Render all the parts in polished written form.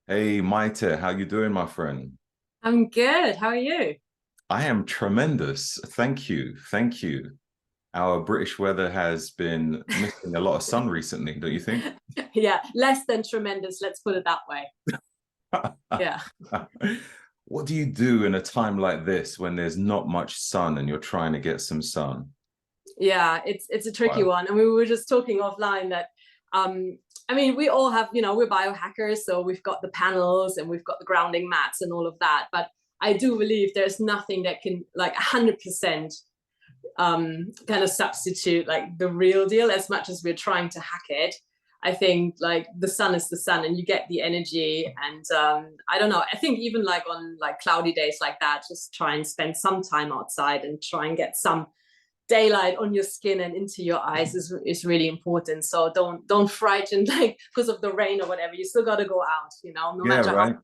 Hey, Maite, how you doing, my friend? I'm good. How are you? I am tremendous. Thank you. Thank you. Our British weather has been missing a lot of sun recently, don't you think? Yeah, less than tremendous. Let's put it that way. Yeah. What do you do in a time like this when there's not much sun and you're trying to get some sun? Yeah, it's a tricky Wow. one. And we were just talking offline that I mean, we all have, we're biohackers, so we've got the panels and we've got the grounding mats and all of that. But I do believe there's nothing that can like 100% kind of substitute like the real deal as much as we're trying to hack it. I think like the sun is the sun and you get the energy. And I don't know, I think even like on like cloudy days like that, just try and spend some time outside and try and get some daylight on your skin and into your eyes is really important. So don't frighten like because of the rain or whatever. You still got to go out, no Yeah, matter right.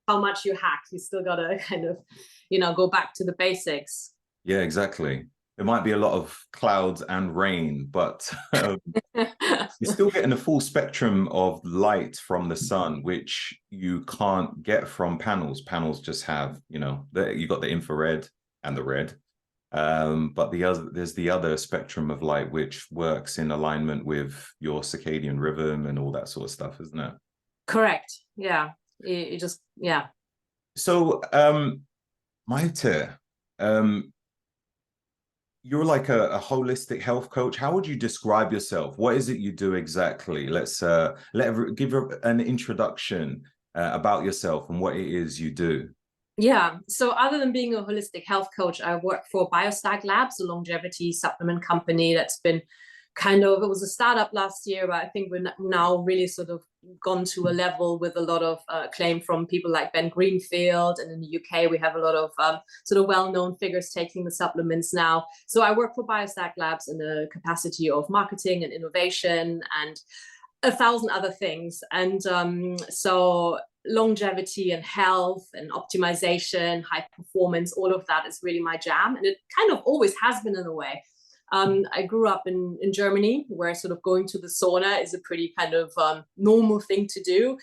how much you hack, you still got to kind of, go back to the basics. Yeah, exactly. There might be a lot of clouds and rain, but you're still getting the full spectrum of light from the sun, which you can't get from panels. Panels just have, you got the infrared and the red. But there's the other spectrum of light which works in alignment with your circadian rhythm and all that sort of stuff, isn't it? Correct. Yeah. You just, yeah. So, Maite, um, you're like a holistic health coach. How would you describe yourself? What is it you do exactly? Let's give an introduction about yourself and what it is you do. Yeah. So other than being a holistic health coach, I work for Biostag Labs, a longevity supplement company that's been it was a startup last year, but I think we're now really sort of gone to a level with a lot of claim from people like Ben Greenfield. And in the UK, we have a lot of sort of well-known figures taking the supplements now. So I work for Biostag Labs in the capacity of marketing and innovation and a thousand other things. And so longevity and health and optimization, high performance, all of that is really my jam. And it kind of always has been in a way. I grew up in Germany, where sort of going to the sauna is a pretty kind of normal thing to do.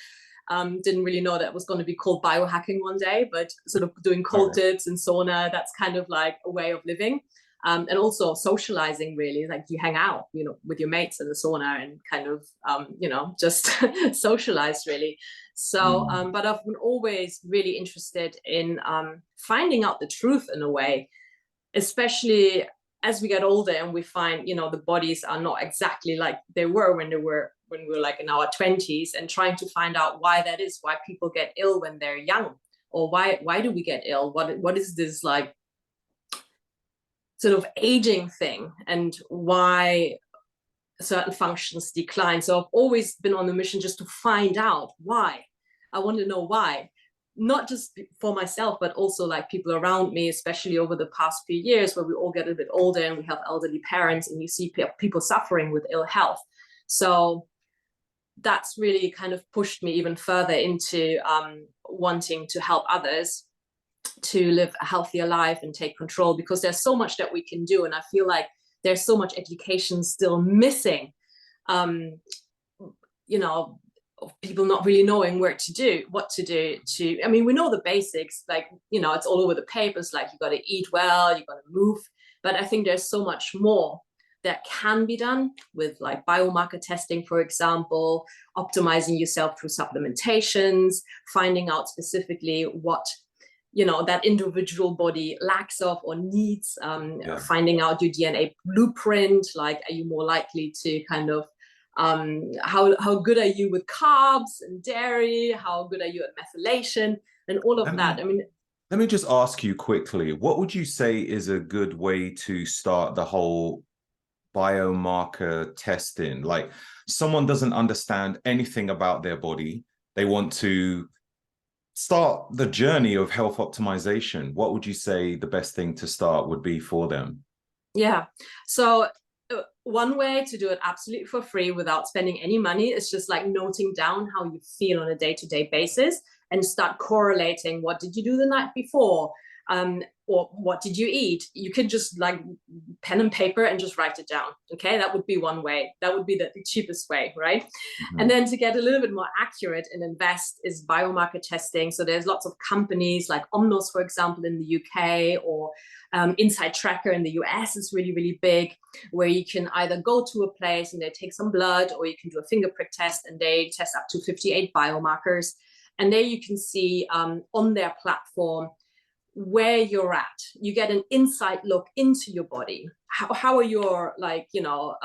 Didn't really know that was going to be called biohacking one day, but sort of doing cold Okay. dips and sauna, that's kind of like a way of living. And also socializing, really, like you hang out, with your mates in the sauna and kind of, just socialize, really. So, Mm. but I've been always really interested in finding out the truth in a way, especially as we get older and we find, the bodies are not exactly like they were when we were like in our 20s, and trying to find out why that is, why people get ill when they're young, or why do we get ill, what is this like sort of aging thing, and why certain functions decline. So I've always been on the mission just to find out why. I want to know why, not just for myself, but also like people around me, especially over the past few years where we all get a bit older and we have elderly parents and you see people suffering with ill health. So that's really kind of pushed me even further into wanting to help others to live a healthier life and take control, because there's so much that we can do. And I feel like there's so much education still missing, um, you know, of people not really knowing what to do I mean, we know the basics, like, it's all over the papers, like you got to eat well, you got to move. But I think there's so much more that can be done with like biomarker testing, for example, optimizing yourself through supplementations, finding out specifically what that individual body lacks of or needs, Yeah. finding out your DNA blueprint, like are you more likely to kind of how good are you with carbs and dairy, how good are you at methylation and all of Let that. me I mean, let me just ask you quickly, what would you say is a good way to start the whole biomarker testing? Like someone doesn't understand anything about their body. They want to start the journey of health optimization. What would you say the best thing to start would be for them? yeah. So one way to do it absolutely for free without spending any money is just like noting down how you feel on a day-to-day basis and start correlating what did you do the night before, or what did you eat? You could just like pen and paper and just write it down. Okay, that would be one way. That would be the cheapest way, right? And then to get a little bit more accurate and invest is biomarker testing. So there's lots of companies like Omnos, for example, in the UK, or Inside Tracker in the US is really, really big, where you can either go to a place and they take some blood, or you can do a finger prick test and they test up to 58 biomarkers. And there you can see on their platform where you're at. You get an inside look into your body. How are your, like, you know,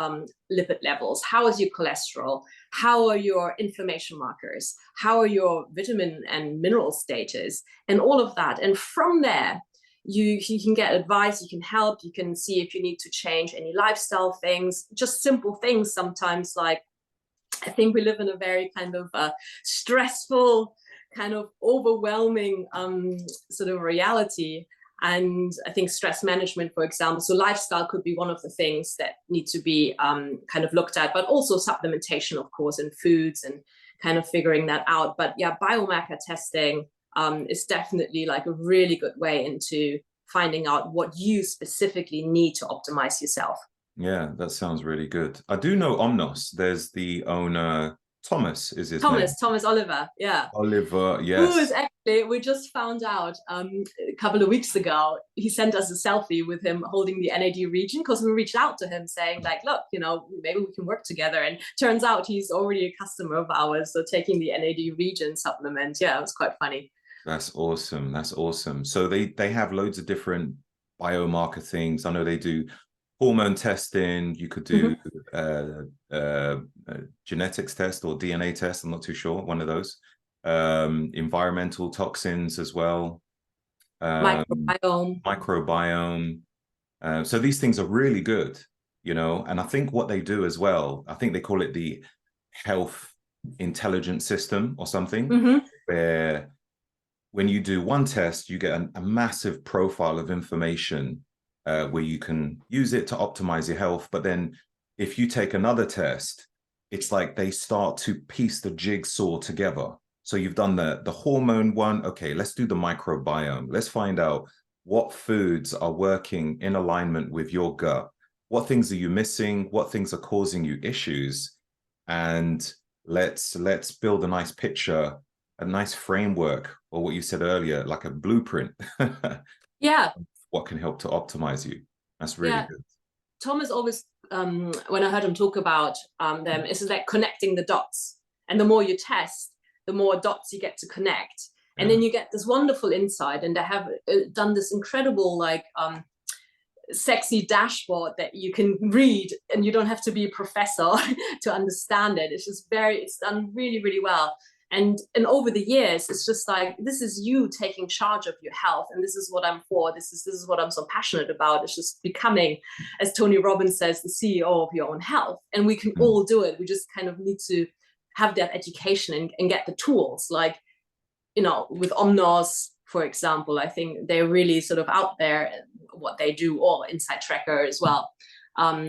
lipid levels? How is your cholesterol? How are your inflammation markers? How are your vitamin and mineral status? And all of that. And from there, you can get advice, you can help, you can see if you need to change any lifestyle things, just simple things sometimes. Like, I think we live in a very kind of stressful, kind of overwhelming sort of reality. And I think stress management, for example, so lifestyle could be one of the things that need to be kind of looked at, but also supplementation, of course, in foods and kind of figuring that out. But yeah, biomarker testing is definitely like a really good way into finding out what you specifically need to optimize yourself. Yeah, that sounds really good. I do know Omnos. There's the owner, Thomas is his name. Thomas Oliver, yeah. Oliver, yes. Who is actually, we just found out a couple of weeks ago, he sent us a selfie with him holding the NAD region, because we reached out to him saying like, look, you know, maybe we can work together. And turns out he's already a customer of ours, so taking the NAD region supplement. Yeah, it was quite funny. That's awesome. That's awesome. So they have loads of different biomarker things. I know they do hormone testing. You could do genetics test or DNA test. I'm not too sure. One of those. Environmental toxins as well. Microbiome. So these things are really good, you know. And I think what they do as well, I think they call it the health intelligence system or something, where when you do one test, you get a massive profile of information where you can use it to optimize your health. But then if you take another test, it's like they start to piece the jigsaw together. So you've done the hormone one. Okay, let's do the microbiome. Let's find out what foods are working in alignment with your gut. What things are you missing? What things are causing you issues? And let's build a nice picture, a nice framework, or what you said earlier, like a blueprint. Yeah. What can help to optimize you. That's really good. Thomas always, when I heard him talk about them, it's like connecting the dots. And the more you test, the more dots you get to connect. And then you get this wonderful insight. And they have done this incredible, like, sexy dashboard that you can read, and you don't have to be a professor to understand it. It's just it's done really, really well. And over the years, it's just like, this is you taking charge of your health, and this is what I'm for. This is what I'm so passionate about. It's just becoming, as Tony Robbins says, the CEO of your own health. And we can all do it. We just kind of need to have that education and get the tools. Like, you know, with Omnos, for example, I think they're really sort of out there, what they do, or Inside Tracker as well.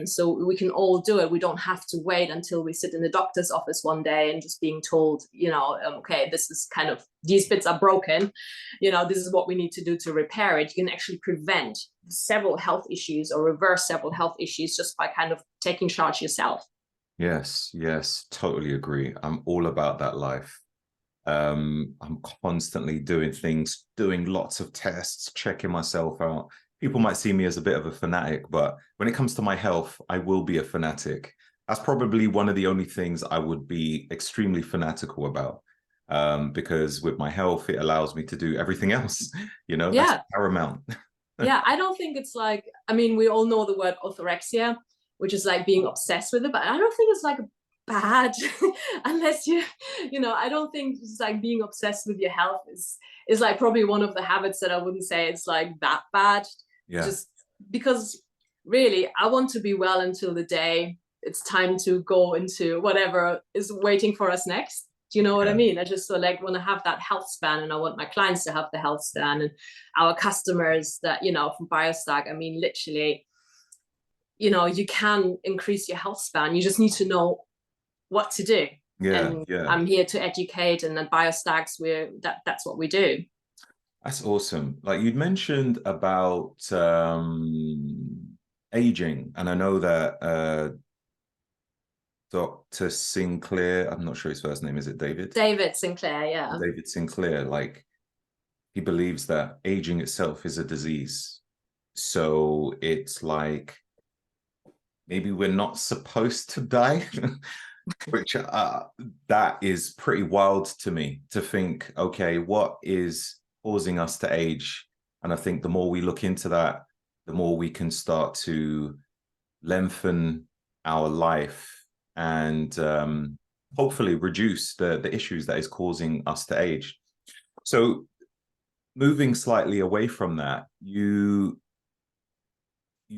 So we can all do it. We don't have to wait until we sit in the doctor's office one day and just being told, you know, okay, this is kind of, these bits are broken, you know, this is what we need to do to repair it. You can actually prevent several health issues or reverse several health issues just by kind of taking charge yourself. Yes, totally agree. I'm all about that life. I'm constantly doing things, doing lots of tests, checking myself out. People might see me as a bit of a fanatic, but when it comes to my health, I will be a fanatic. That's probably one of the only things I would be extremely fanatical about, because with my health, it allows me to do everything else, you know, that's paramount. Yeah, I don't think it's like, I mean, we all know the word orthorexia, which is like being obsessed with it, but I don't think it's like bad unless you know, I don't think it's like being obsessed with your health is like probably one of the habits that I wouldn't say it's like that bad. Just because really I want to be well until the day it's time to go into whatever is waiting for us next. Do you know what I mean? I just like want to have that health span, and I want my clients to have the health span, and our customers that, you know, from BioStack, I mean, literally, you know, you can increase your health span. You just need to know what to do. I'm here to educate, and at BioStacks, that's what we do. That's awesome. Like you'd mentioned about aging, and I know that Dr. Sinclair, I'm not sure his first name, is it David? David Sinclair, yeah. David Sinclair, like he believes that aging itself is a disease. So it's like maybe we're not supposed to die, which that is pretty wild to me to think, okay, what is causing us to age? And I think the more we look into that, the more we can start to lengthen our life and hopefully reduce the issues that is causing us to age. So moving slightly away from that, you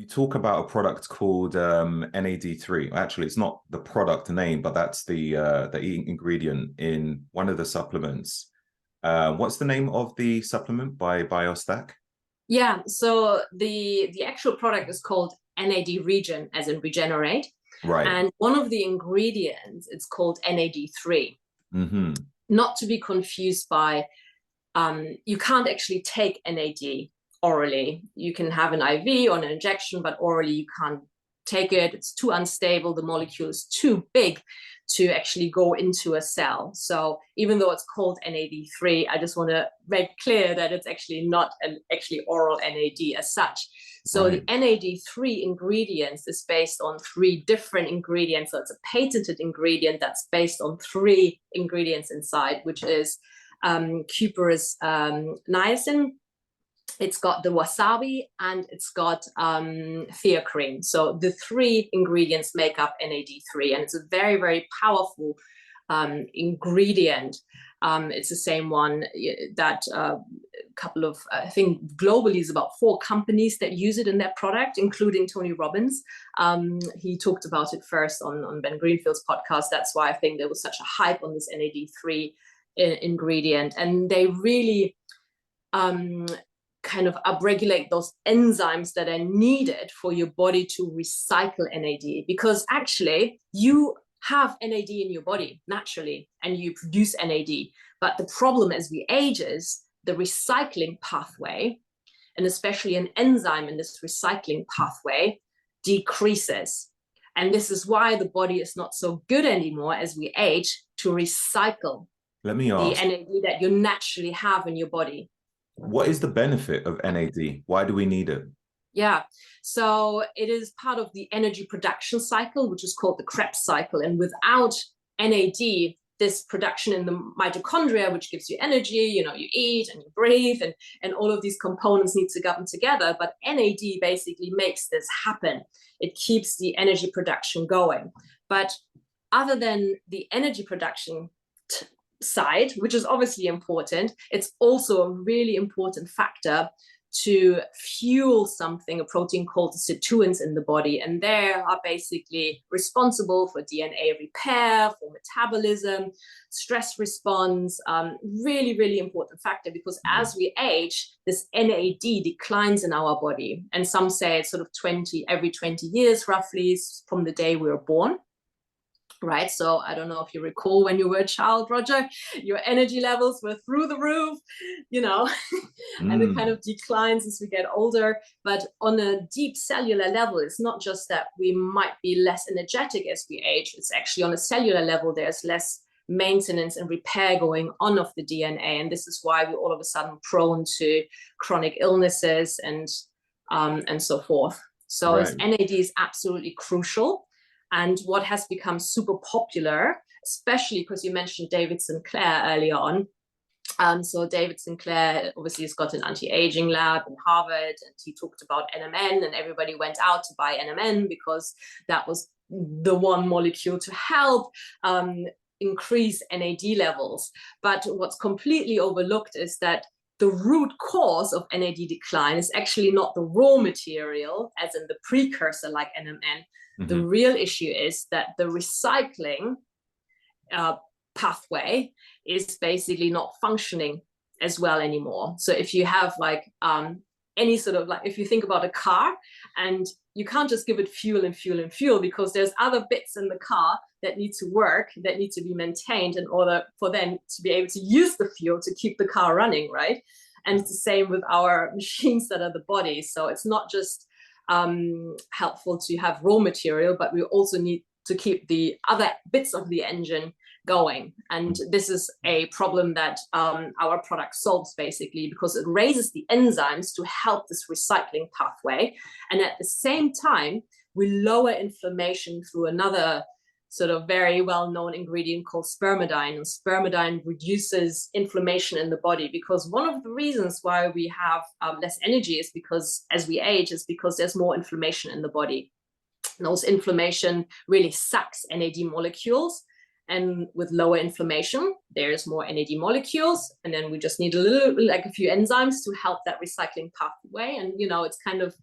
talk about a product called NAD3. Actually, it's not the product name, but that's the ingredient in one of the supplements. What's the name of the supplement by BioStack? Yeah, so the actual product is called NAD Regen, as in regenerate. Right. And one of the ingredients, it's called NAD3. Mm-hmm. Not to be confused by, you can't actually take NAD orally. You can have an IV or an injection, but orally you can't take it. It's too unstable. The molecule is too big to actually go into a cell. So even though it's called NAD3, I just want to make clear that it's actually not an actually oral NAD as such. So Right. the NAD3 ingredients is based on 3 different ingredients. So it's a patented ingredient that's based on 3 ingredients inside, which is cuperous niacin, it's got the wasabi, and it's got theocrine. So the 3 ingredients make up NAD3, and it's a very, very powerful ingredient. It's the same one that a couple of, I think globally is about 4 companies that use it in their product, including Tony Robbins. He talked about it first on Ben Greenfield's podcast. That's why I think there was such a hype on this NAD3 ingredient. And they really kind of upregulate those enzymes that are needed for your body to recycle NAD, because actually you have NAD in your body naturally and you produce NAD. But the problem as we age is the recycling pathway, and especially an enzyme in this recycling pathway, decreases. And this is why the body is not so good anymore as we age to recycle Let me the ask, NAD that you naturally have in your body. what is the benefit of NAD? Why do we need it? Yeah, so it is part of the energy production cycle, which is called the Krebs cycle. And without NAD, this production in the mitochondria, which gives you energy, you know, you eat and you breathe, and all of these components need to come together. But NAD basically makes this happen. It keeps the energy production going. But other than the energy production side, which is obviously important, it's also a really important factor to fuel something, a protein called sirtuins in the body. And they are basically responsible for DNA repair, for metabolism, stress response. Really, really important factor, because as we age, this NAD declines in our body. And some say it's sort of every 20 years, roughly, from the day we were born. Right. So I don't know if you recall when you were a child, Roger, your energy levels were through the roof, you know, and it kind of declines as we get older. But on a deep cellular level, it's not just that we might be less energetic as we age. It's actually on a cellular level, there's less maintenance and repair going on of the DNA. And this is why we're all of a sudden prone to chronic illnesses and so forth. So Right. NAD is absolutely crucial. And what has become super popular, especially because you mentioned David Sinclair earlier on. So David Sinclair obviously has got an anti-aging lab in Harvard, and he talked about NMN, and everybody went out to buy NMN because that was the one molecule to help increase NAD levels. But what's completely overlooked is that the root cause of NAD decline is actually not the raw material, as in the precursor like NMN. The real issue is that the recycling pathway is basically not functioning as well anymore. So if you have like any sort of, like, if you think about a car, and you can't just give it fuel and fuel and fuel, because there's other bits in the car that need to work, that need to be maintained in order for them to be able to use the fuel to keep the car running, right? And it's the same with our machines that are the body. So it's not just helpful to have raw material, but we also need to keep the other bits of the engine going. And this is a problem that our product solves, basically, because it raises the enzymes to help this recycling pathway. And at the same time, we lower inflammation through another sort of very well-known ingredient called spermidine. And spermidine reduces inflammation in the body, because one of the reasons why we have less energy is because as we age, is because there's more inflammation in the body. And those inflammation really sucks NAD molecules. And with lower inflammation, there's more NAD molecules. And then we just need a few enzymes to help that recycling pathway. And, it's kind of,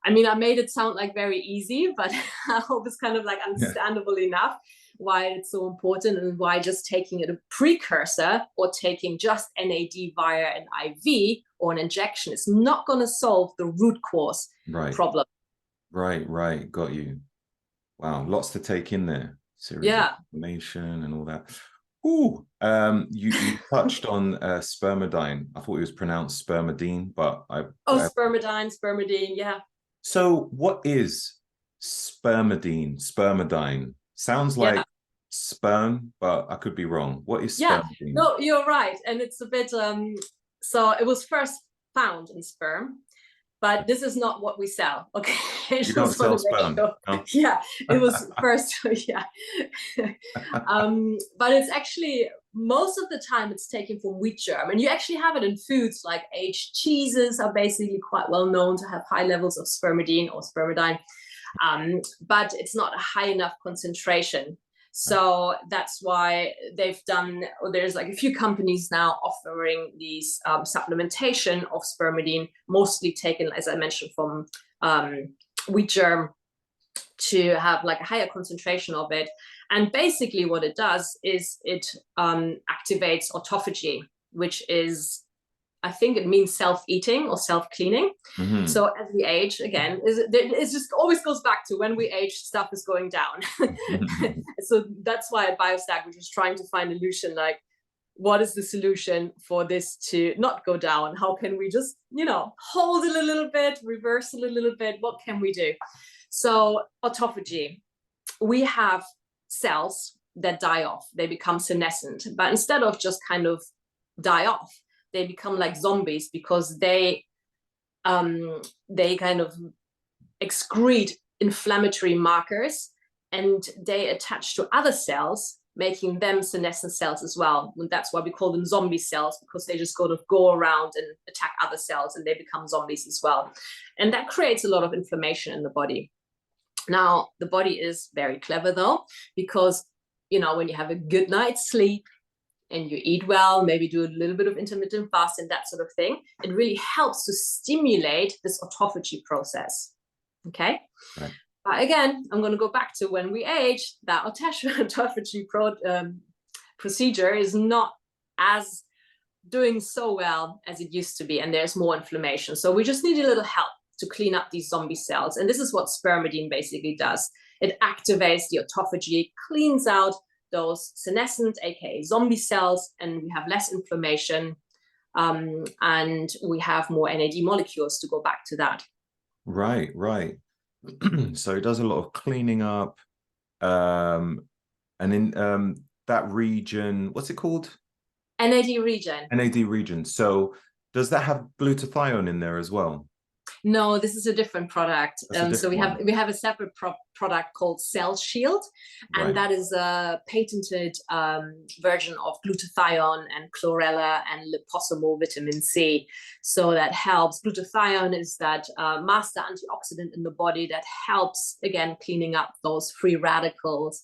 I mean, I made it sound like very easy, but I hope it's kind of like understandable enough why it's so important, and why just taking a precursor or taking just NAD via an IV or an injection is not going to solve the root cause problem. Right. Got you. Wow. Lots to take in there. Series of information and all that. Ooh, you touched on spermidine. I thought it was pronounced spermidine, but spermidine, yeah. So what is spermidine? Spermidine sounds like sperm, but I could be wrong. What is spermidine? No, you're right. And it's a bit, so it was first found in sperm, but this is not what we sell. Okay. You don't sell sperm. No? Yeah, it was first, but it's actually, most of the time it's taken from wheat germ, and you actually have it in foods like aged cheeses are basically quite well known to have high levels of spermidine or spermidine, but it's not a high enough concentration. So that's why there's like a few companies now offering these supplementation of spermidine, mostly taken, as I mentioned, from wheat germ, to have like a higher concentration of it. And basically what it does is it activates autophagy, which is, I think it means self-eating or self-cleaning. Mm-hmm. So as we age, again, it just always goes back to when we age, stuff is going down. So that's why at BioStack, we're just trying to find a solution, like, what is the solution for this to not go down? How can we just, hold it a little bit, reverse it a little bit? What can we do? So autophagy, we have cells that die off, they become senescent, but instead of just kind of die off, they become like zombies, because they kind of excrete inflammatory markers, and they attach to other cells, making them senescent cells as well. And that's why we call them zombie cells, because they just go around and attack other cells, and they become zombies as well. And that creates a lot of inflammation in the body. Now, the body is very clever though, because, when you have a good night's sleep and you eat well, maybe do a little bit of intermittent fasting, that sort of thing, it really helps to stimulate this autophagy process. Okay. Right. But again, I'm going to go back to when we age, that autophagy procedure is not as doing so well as it used to be, and there's more inflammation. So we just need a little help to clean up these zombie cells. And this is what spermidine basically does. It activates the autophagy, cleans out those senescent, aka zombie cells, and we have less inflammation, and we have more NAD molecules, to go back to that. Right. So it does a lot of cleaning up, and in that region, what's it called? NAD region. NAD region. So does that have glutathione in there as well? No, this is a different product. So we have a separate product called Cell Shield, and that is a patented version of glutathione and chlorella and liposomal vitamin C. So that helps. Glutathione is that master antioxidant in the body that helps, again, cleaning up those free radicals.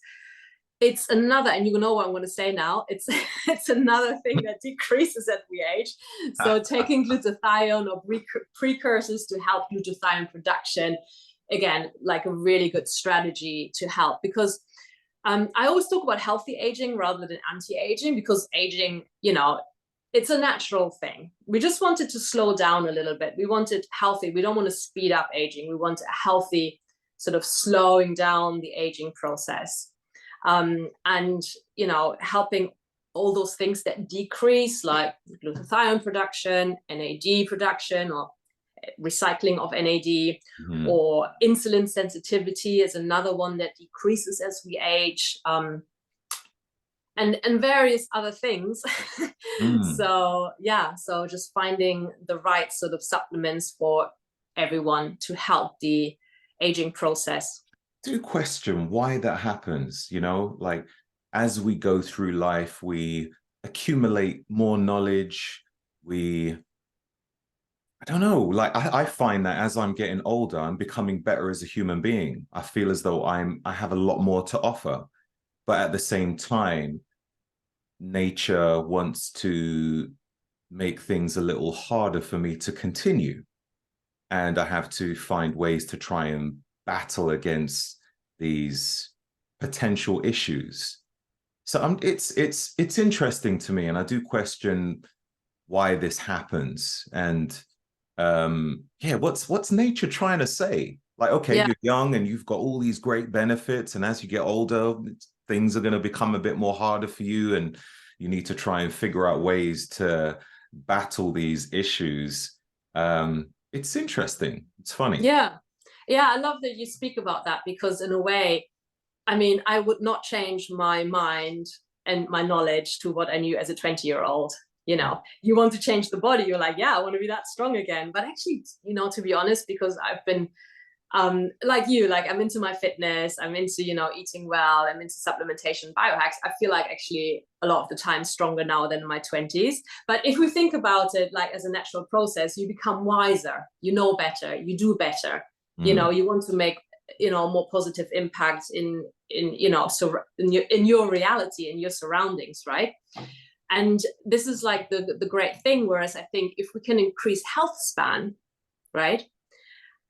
It's another, and you know what I'm going to say now, it's another thing that decreases as we age. So taking glutathione or precursors to help glutathione production, again, like a really good strategy to help. Because I always talk about healthy aging rather than anti-aging, because aging, it's a natural thing. We just want it to slow down a little bit. We want it healthy. We don't want to speed up aging. We want a healthy sort of slowing down the aging process. And helping all those things that decrease, like glutathione production, NAD production, or recycling of NAD, or insulin sensitivity is another one that decreases as we age, and various other things. So yeah, so just finding the right sort of supplements for everyone to help the aging process. Do question why that happens, you know, like as we go through life, we accumulate more knowledge. I don't know, like I find that as I'm getting older, I'm becoming better as a human being. I feel as though I have a lot more to offer. But at the same time, nature wants to make things a little harder for me to continue. And I have to find ways to try and battle against these potential issues. So it's interesting to me, and I do question why this happens. And yeah, what's nature trying to say? Like, okay, Yeah. you're young and you've got all these great benefits, and as you get older, things are going to become a bit more harder for you, and you need to try and figure out ways to battle these issues. It's interesting. It's funny. Yeah. Yeah, I love that you speak about that, because in a way, I mean, I would not change my mind and my knowledge to what I knew as a 20-year-old. You know, you want to change the body, you're like, yeah, I want to be that strong again. But actually, you know, to be honest, because I've been like you, like I'm into my fitness, I'm into, you know, eating well, I'm into supplementation, biohacks. I feel like actually a lot of the time stronger now than in my 20s. But if we think about it like as a natural process, you become wiser, you know better, you do better. You know, you want to make, you know, more positive impact in you know, so in your reality, in your surroundings, right? And this is like the great thing. Whereas I think if we can increase health span, right?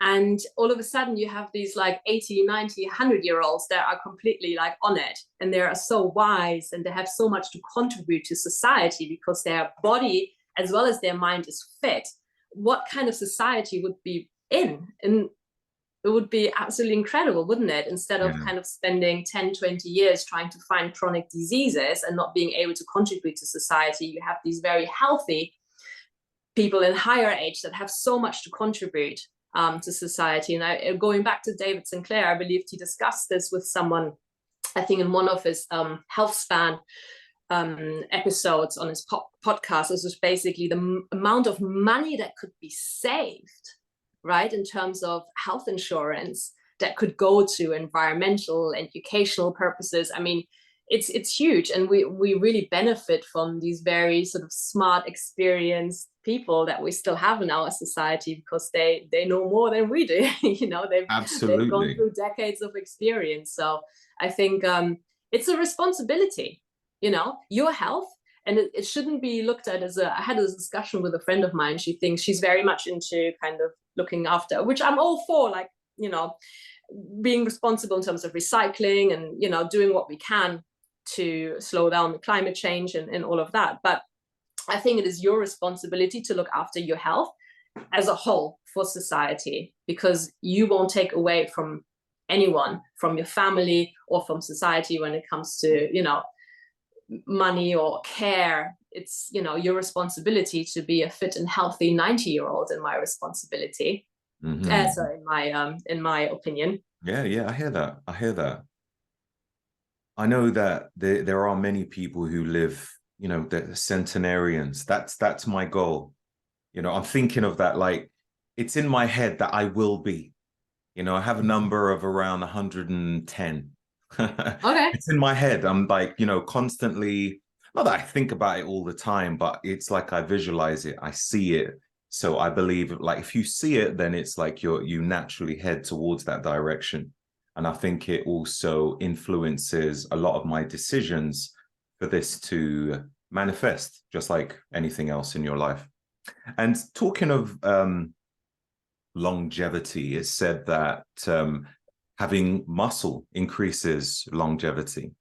And all of a sudden you have these like 80, 90, 100-year-olds that are completely like on it, and they are so wise, and they have so much to contribute to society because their body as well as their mind is fit. What kind of society would be in? And it would be absolutely incredible, wouldn't it? Instead of kind of spending 10, 20 years trying to find chronic diseases and not being able to contribute to society, you have these very healthy people in higher age that have so much to contribute to society. And going back to David Sinclair, I believe he discussed this with someone, I think in one of his health span episodes on his podcast. This was basically the amount of money that could be saved, right, in terms of health insurance that could go to environmental, educational purposes. I mean, it's huge, and we really benefit from these very sort of smart, experienced people that we still have in our society, because they know more than we do. You know, they've gone through decades of experience. So I think it's a responsibility, you know, your health. And it shouldn't be looked at as I had a discussion with a friend of mine. She thinks she's very much into kind of looking after, which I'm all for, like, you know, being responsible in terms of recycling and, you know, doing what we can to slow down climate change and all of that. But I think it is your responsibility to look after your health as a whole for society, because you won't take away from anyone, from your family or from society, when it comes to, you know, money or care. It's, you know, your responsibility to be a fit and healthy 90-year-old, in my responsibility. So in my opinion. Yeah, I hear that. I know that there are many people who live, you know, the centenarians. That's my goal. You know, I'm thinking of that, like, it's in my head that I will be. You know, I have a number of around 110. Okay. It's in my head. I'm like, you know, constantly, not that I think about it all the time, but it's like I visualize it, I see it. So I believe, like, if you see it, then it's like you naturally head towards that direction. And I think it also influences a lot of my decisions for this to manifest, just like anything else in your life. And talking of longevity, it's said that having muscle increases longevity.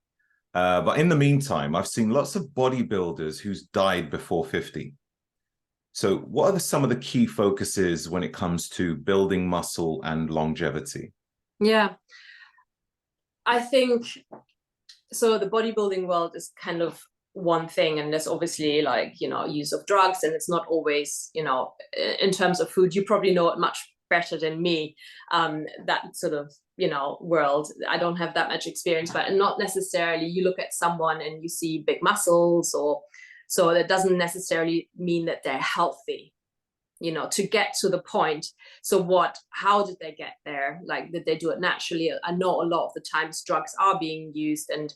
But in the meantime, I've seen lots of bodybuilders who's died before 50. So what are some of the key focuses when it comes to building muscle and longevity? Yeah, I think so. The bodybuilding world is kind of one thing, and there's obviously like, you know, use of drugs, and it's not always, you know, in terms of food, you probably know it much better than me, that sort of, you know, world. I don't have that much experience, but not necessarily you look at someone and you see big muscles, or so that doesn't necessarily mean that they're healthy, you know, to get to the point. So how did they get there? Like, did they do it naturally? I know a lot of the times drugs are being used and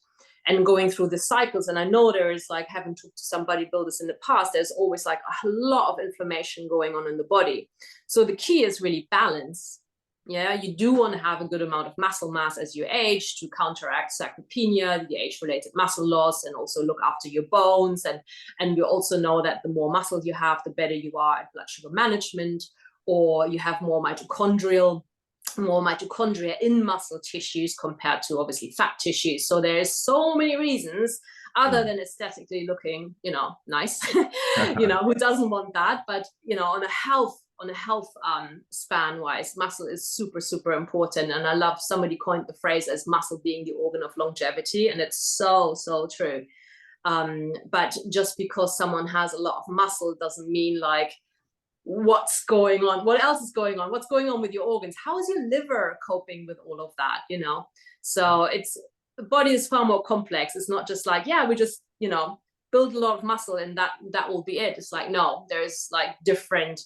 going through the cycles. And I know there is, like, having talked to some bodybuilders in the past, there's always like a lot of inflammation going on in the body. So the key is really balance. Yeah, you do want to have a good amount of muscle mass as you age to counteract sarcopenia, the age-related muscle loss, and also look after your bones. And you also know that the more muscle you have, the better you are at blood sugar management, or you have more mitochondria in muscle tissues compared to obviously fat tissues. So there's so many reasons other than aesthetically looking, you know, nice. You know, who doesn't want that? But, you know, on a health span wise, muscle is super, super important. And I love, somebody coined the phrase as muscle being the organ of longevity, and it's so, so true. But just because someone has a lot of muscle doesn't mean like, what's going on, what else is going on, what's going on with your organs, how is your liver coping with all of that, you know? So the body is far more complex. It's not just like, yeah, we just, you know, build a lot of muscle and that will be it. It's like, no, there's like different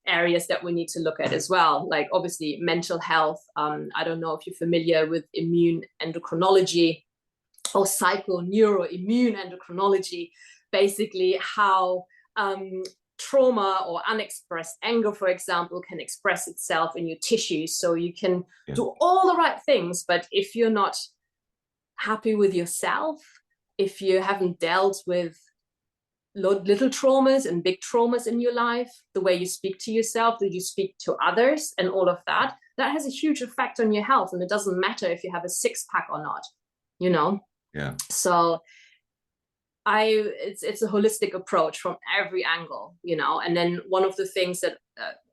areas that we need to look at as well. Like obviously mental health. I don't know if you're familiar with immune endocrinology or psychoneuroimmune endocrinology, basically how trauma or unexpressed anger, for example, can express itself in your tissues. So you can do all the right things, but if you're not happy with yourself, if you haven't dealt with little traumas and big traumas in your life, the way you speak to yourself, that you speak to others, and all of that, that has a huge effect on your health. And it doesn't matter if you have a six-pack or not, you know? Yeah. So it's a holistic approach from every angle, you know. And then one of the things that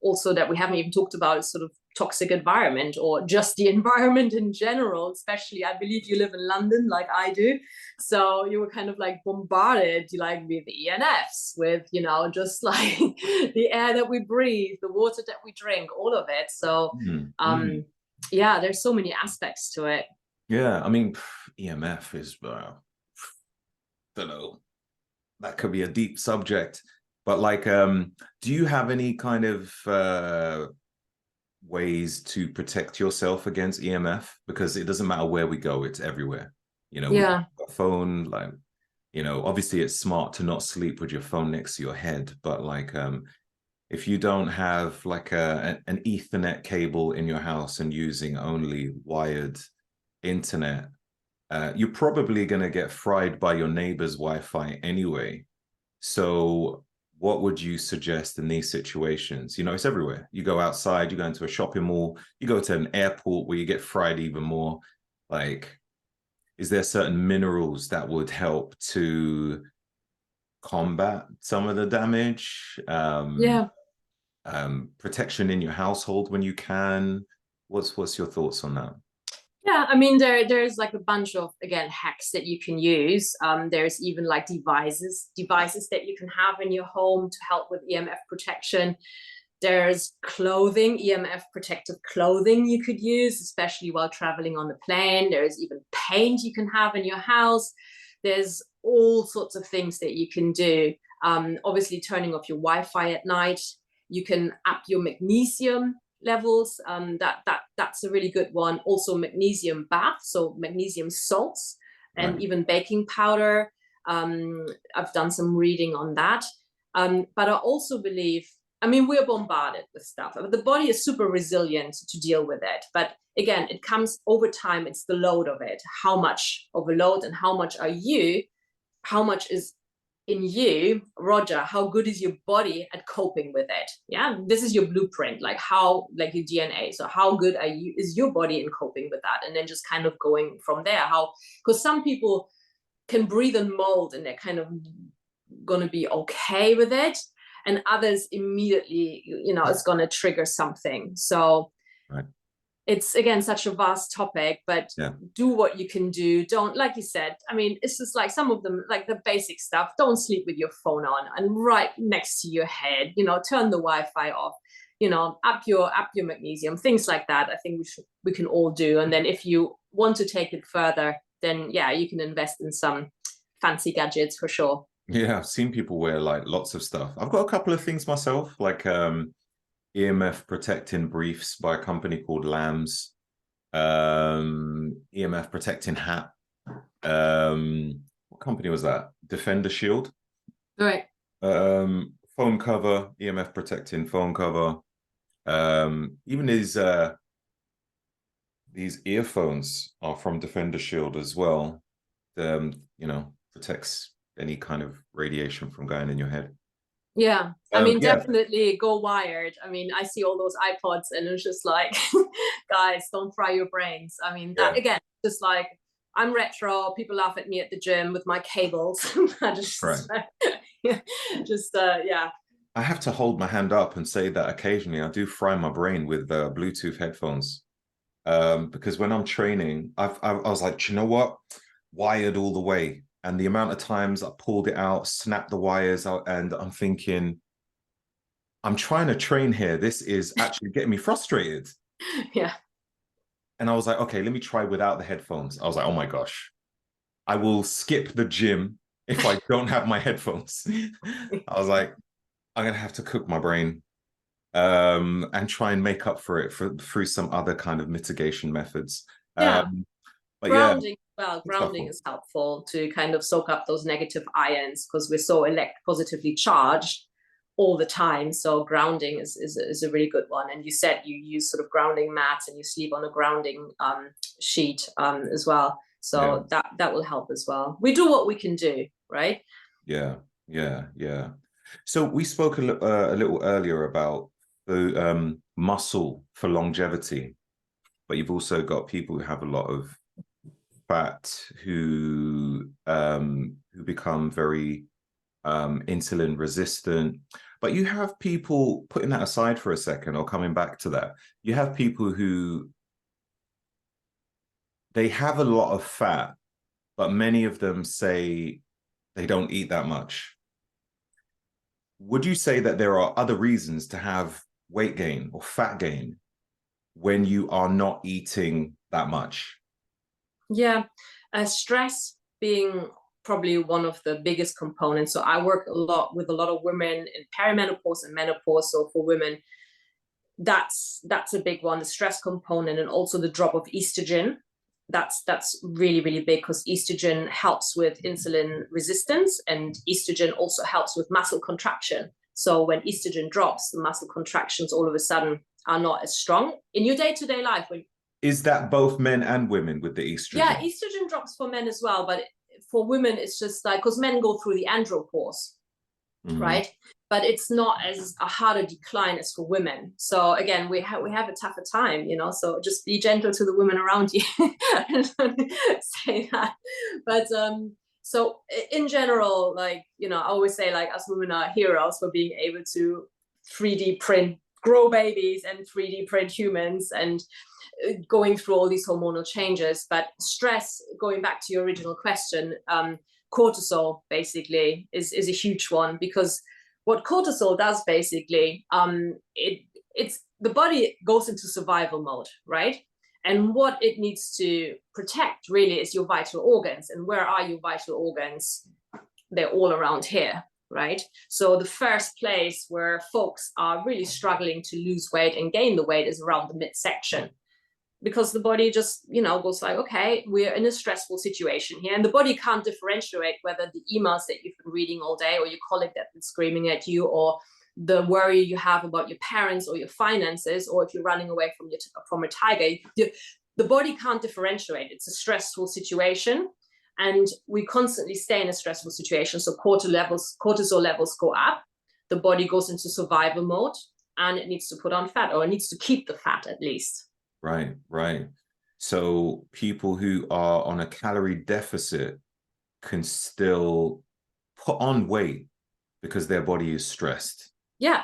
also that we haven't even talked about is sort of toxic environment, or just the environment in general. Especially, I believe you live in London like I do, so you were kind of like bombarded like with the ENFs, with, you know, just like the air that we breathe, the water that we drink, all of it. So yeah, there's so many aspects to it. Yeah, I mean, EMF is don't know, that could be a deep subject, but like do you have any kind of ways to protect yourself against EMF? Because it doesn't matter where we go, it's everywhere, you know. Yeah, a phone, like, you know, obviously it's smart to not sleep with your phone next to your head, but like if you don't have like an Ethernet cable in your house and using only wired internet, you're probably going to get fried by your neighbor's Wi-Fi anyway. So what would you suggest in these situations? You know, it's everywhere. You go outside, you go into a shopping mall, you go to an airport where you get fried even more. Like, is there certain minerals that would help to combat some of the damage? Protection in your household when you can. What's your thoughts on that? Yeah, I mean, there's like a bunch of, again, hacks that you can use. There's even like devices that you can have in your home to help with EMF protection. There's clothing, EMF protective clothing you could use, especially while traveling on the plane. There's even paint you can have in your house. There's all sorts of things that you can do. Obviously, turning off your Wi-Fi at night. You can up your magnesium levels. That's a really good one. Also magnesium bath, so magnesium salts, and even baking powder. I've done some reading on that. But I also believe, I mean, we're bombarded with stuff, but the body is super resilient to deal with it. But again, it comes over time. It's the load of it. How much of a load, and how much how much is in you, Roger, how good is your body at coping with it? Yeah, this is your blueprint, like like your DNA. So how good is your body in coping with that? And then just kind of going from there. Because some people can breathe in mold and they're kind of going to be okay with it. And others immediately, you know, it's going to trigger something. So it's again such a vast topic, but do what you can do. Don't, like you said, I mean, it's just like some of them, like the basic stuff. Don't sleep with your phone on and right next to your head, you know, turn the Wi-Fi off, you know, up your magnesium, things like that. I think we can all do. And then if you want to take it further, then yeah, you can invest in some fancy gadgets for sure. Yeah, I've seen people wear like lots of stuff. I've got a couple of things myself, like EMF protecting briefs by a company called Lambs, EMF protecting hat. What company was that? Defender Shield. Right. Phone cover, EMF protecting phone cover. Even these earphones are from Defender Shield as well. You know, protects any kind of radiation from going in your head. Yeah, I mean, definitely go wired. I mean, I see all those iPods and it's just like, guys, don't fry your brains. I mean, that again, just like, I'm retro. People laugh at me at the gym with my cables. I just, yeah. I have to hold my hand up and say that occasionally I do fry my brain with Bluetooth headphones. Because when I'm training, I was like, do you know what? Wired all the way. And the amount of times I pulled it out, snapped the wires out, and I'm thinking, I'm trying to train here. This is actually getting me frustrated. Yeah. And I was like, okay, let me try without the headphones. I was like, oh my gosh, I will skip the gym if I don't have my headphones. I was like, I'm going to have to cook my brain and try and make up for it through some other kind of mitigation methods. Yeah. But grounding, well, grounding is helpful to kind of soak up those negative ions because we're so positively charged all the time. So grounding is a really good one. And you said you use sort of grounding mats and you sleep on a grounding sheet as well. So that will help as well. We do what we can do, right? Yeah. So we spoke a little earlier about the muscle for longevity, but you've also got people who have a lot of fat who become very insulin resistant. But you have people, putting that aside for a second or coming back to that, you have people who they have a lot of fat, but many of them say they don't eat that much. Would you say that there are other reasons to have weight gain or fat gain when you are not eating that much? Yeah, stress being probably one of the biggest components. So I work a lot with a lot of women in perimenopause and menopause. So for women, that's a big one, the stress component, and also the drop of estrogen. That's really, really big because estrogen helps with insulin resistance and estrogen also helps with muscle contraction. So when estrogen drops, the muscle contractions all of a sudden are not as strong in your day-to-day life. Is that both men and women with the estrogen? Yeah, estrogen drops for men as well, but for women, it's just like, because men go through the andropause, right? But it's not as a harder decline as for women. So again, we have a tougher time, you know, so just be gentle to the women around you. Say that. But so in general, like, you know, I always say like us women are heroes for being able to 3D print, grow babies and 3D print humans and going through all these hormonal changes. But stress, going back to your original question, cortisol basically is a huge one, because what cortisol does basically, it's the body goes into survival mode, right? And what it needs to protect really is your vital organs. And where are your vital organs? They're all around here, right? So the first place where folks are really struggling to lose weight and gain the weight is around the midsection, because the body just, you know, goes like, okay, we're in a stressful situation here. And the body can't differentiate whether the emails that you've been reading all day, or your colleague that's been screaming at you, or the worry you have about your parents or your finances, or if you're running away from a tiger. The body can't differentiate. It's a stressful situation. And we constantly stay in a stressful situation. So cortisol levels go up. The body goes into survival mode and it needs to put on fat, or it needs to keep the fat at least. Right. So people who are on a calorie deficit can still put on weight because their body is stressed. Yeah.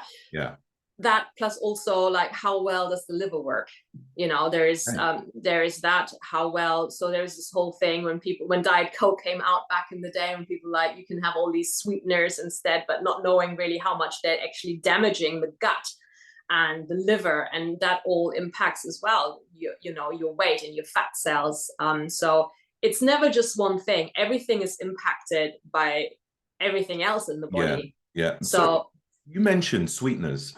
that plus also like how well does the liver work, you know, there is that, how well. So there's this whole thing when Diet Coke came out back in the day, when people like, you can have all these sweeteners instead, but not knowing really how much they're actually damaging the gut and the liver, and that all impacts as well you know, your weight and your fat cells. So it's never just one thing, everything is impacted by everything else in the body. So you mentioned sweeteners.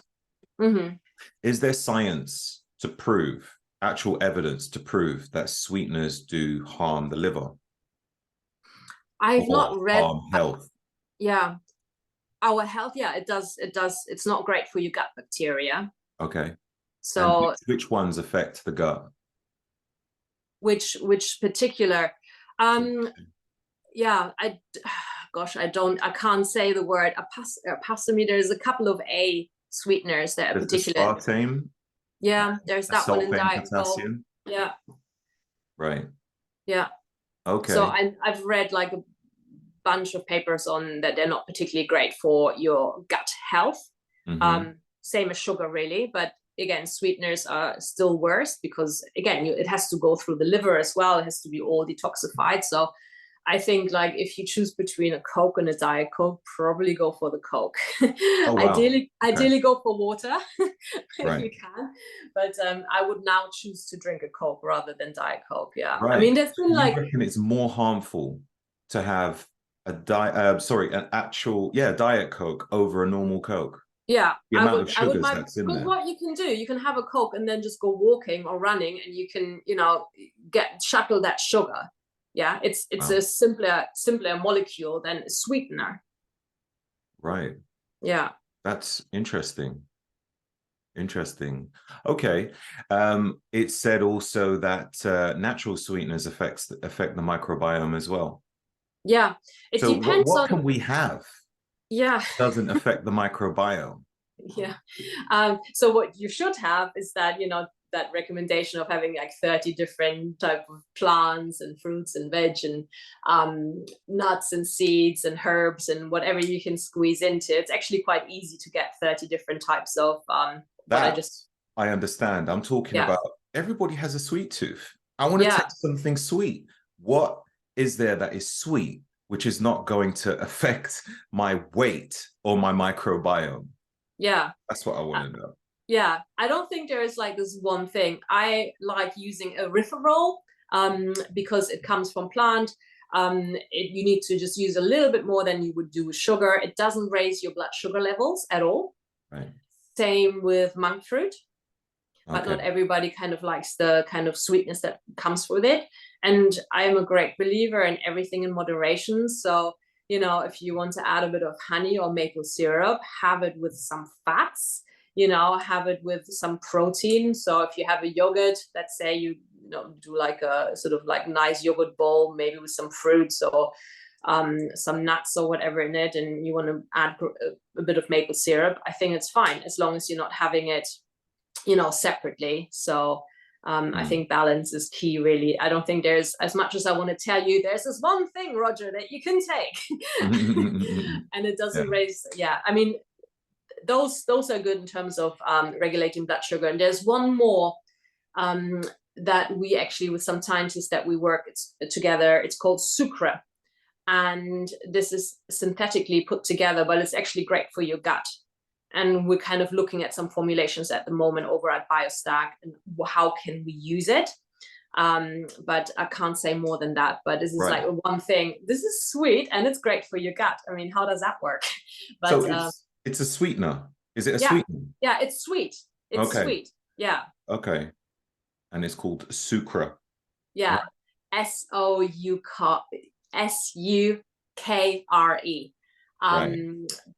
Mm-hmm. Is there science to prove, actual evidence to prove that sweeteners do harm the liver? I've not read harm health? Our health, it does. It's not great for your gut bacteria. Okay. So and which ones affect the gut? Which particular? I can't say the word apastamine. There's a couple of A sweeteners that are particular. Aspartame. There's that one in Diet Coke. Yeah. Right. Yeah. Okay. So I've read like a bunch of papers on that they're not particularly great for your gut health. Mm-hmm. Same as sugar, really, but again, sweeteners are still worse because again, it has to go through the liver as well. It has to be all detoxified. So I think like if you choose between a Coke and a Diet Coke, probably go for the Coke. Oh, wow. Ideally go for water if right. you can. But I would now choose to drink a Coke rather than Diet Coke. Yeah. Right. I mean, there's been I reckon it's more harmful to have an actual Diet Coke over a normal Coke. Yeah, the amount of sugars that's in there. Because what you can do, you can have a Coke and then just go walking or running, and you can, you know, shuttle that sugar. Yeah, it's a simpler molecule than a sweetener. Right. Yeah. That's interesting. Interesting. Okay. It said also that natural sweeteners affect the microbiome as well. Yeah, it depends what can we have? Yeah. Doesn't affect the microbiome. Yeah. So what you should have is that, you know, that recommendation of having like 30 different type of plants and fruits and veg and nuts and seeds and herbs and whatever you can squeeze into. It's actually quite easy to get 30 different types of I understand. I'm talking about everybody has a sweet tooth. I want to taste something sweet. What is there that is sweet, which is not going to affect my weight or my microbiome? Yeah. That's what I want to know. Yeah, I don't think there is like this one thing. I like using erythritol because it comes from plant. You need to just use a little bit more than you would do with sugar. It doesn't raise your blood sugar levels at all. Right. Same with monk fruit. But not everybody kind of likes the kind of sweetness that comes with it. And I'm a great believer in everything in moderation. So, you know, if you want to add a bit of honey or maple syrup, have it with some fats, you know, have it with some protein. So if you have a yogurt, let's say you do like a sort of like nice yogurt bowl, maybe with some fruits or some nuts or whatever in it, and you want to add a bit of maple syrup, I think it's fine as long as you're not having it, you know, separately. So I think balance is key, really. I don't think there's, as much as I want to tell you, there's this one thing, Roger, that you can take and it doesn't raise. I mean, those are good in terms of regulating blood sugar. And there's one more that we actually, with some scientists that we work together, it's called sucra. And this is synthetically put together, but it's actually great for your gut. And we're kind of looking at some formulations at the moment over at BioStack and how can we use it. But I can't say more than that. But this is like one thing. This is sweet and it's great for your gut. I mean, how does that work? But so it's a sweetener. Is it a sweetener? Yeah, it's sweet. It's sweet. Yeah. Okay. And it's called sucra. Yeah. SUKRE.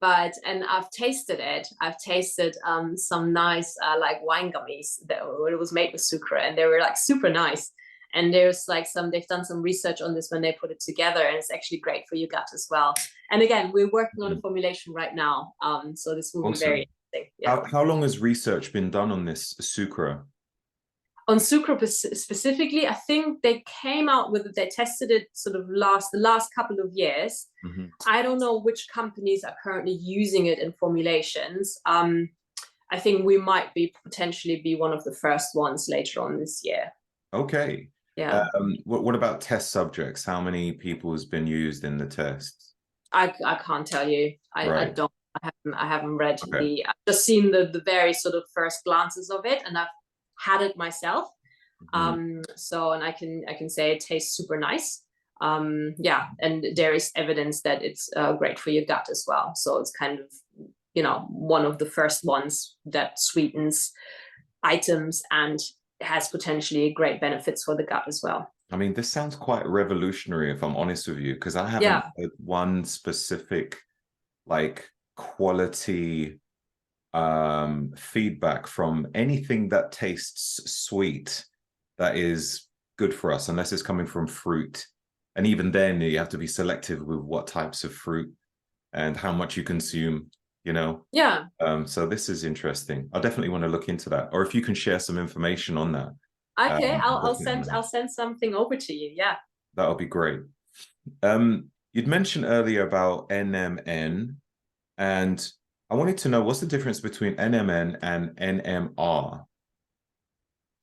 But I've tasted it. I've tasted some nice like wine gummies that it was made with sucra, and they were like super nice. And there's like they've done some research on this when they put it together, and it's actually great for your gut as well. And again, we're working on a formulation right now, so this will be very interesting. Yeah. How long has research been done on this sucra? On sucra specifically, I think they came out with it, they tested it sort of the last couple of years. I don't know which companies are currently using it in formulations. I think we might potentially be one of the first ones later on this year. Okay. Yeah. What about test subjects? How many people has been used in the tests? I can't tell you. I Right. don't. I haven't read Okay. I've just seen the very sort of first glances of it, and I've had it myself. So, and I can say it tastes super nice. Yeah, and there is evidence that it's great for your gut as well. So it's kind of, you know, one of the first ones that sweetens items and has potentially great benefits for the gut as well. I mean, this sounds quite revolutionary, if I'm honest with you, because I haven't Yeah. heard one specific like quality feedback from anything that tastes sweet that is good for us, unless it's coming from fruit. And even then, you have to be selective with what types of fruit and how much you consume, you know. Yeah. So this is interesting. I definitely want to look into that. Or if you can share some information on that. Okay, Definitely. I'll send something over to you. Yeah. That'll be great. You'd mentioned earlier about NMN, and I wanted to know, what's the difference between NMN and NMR?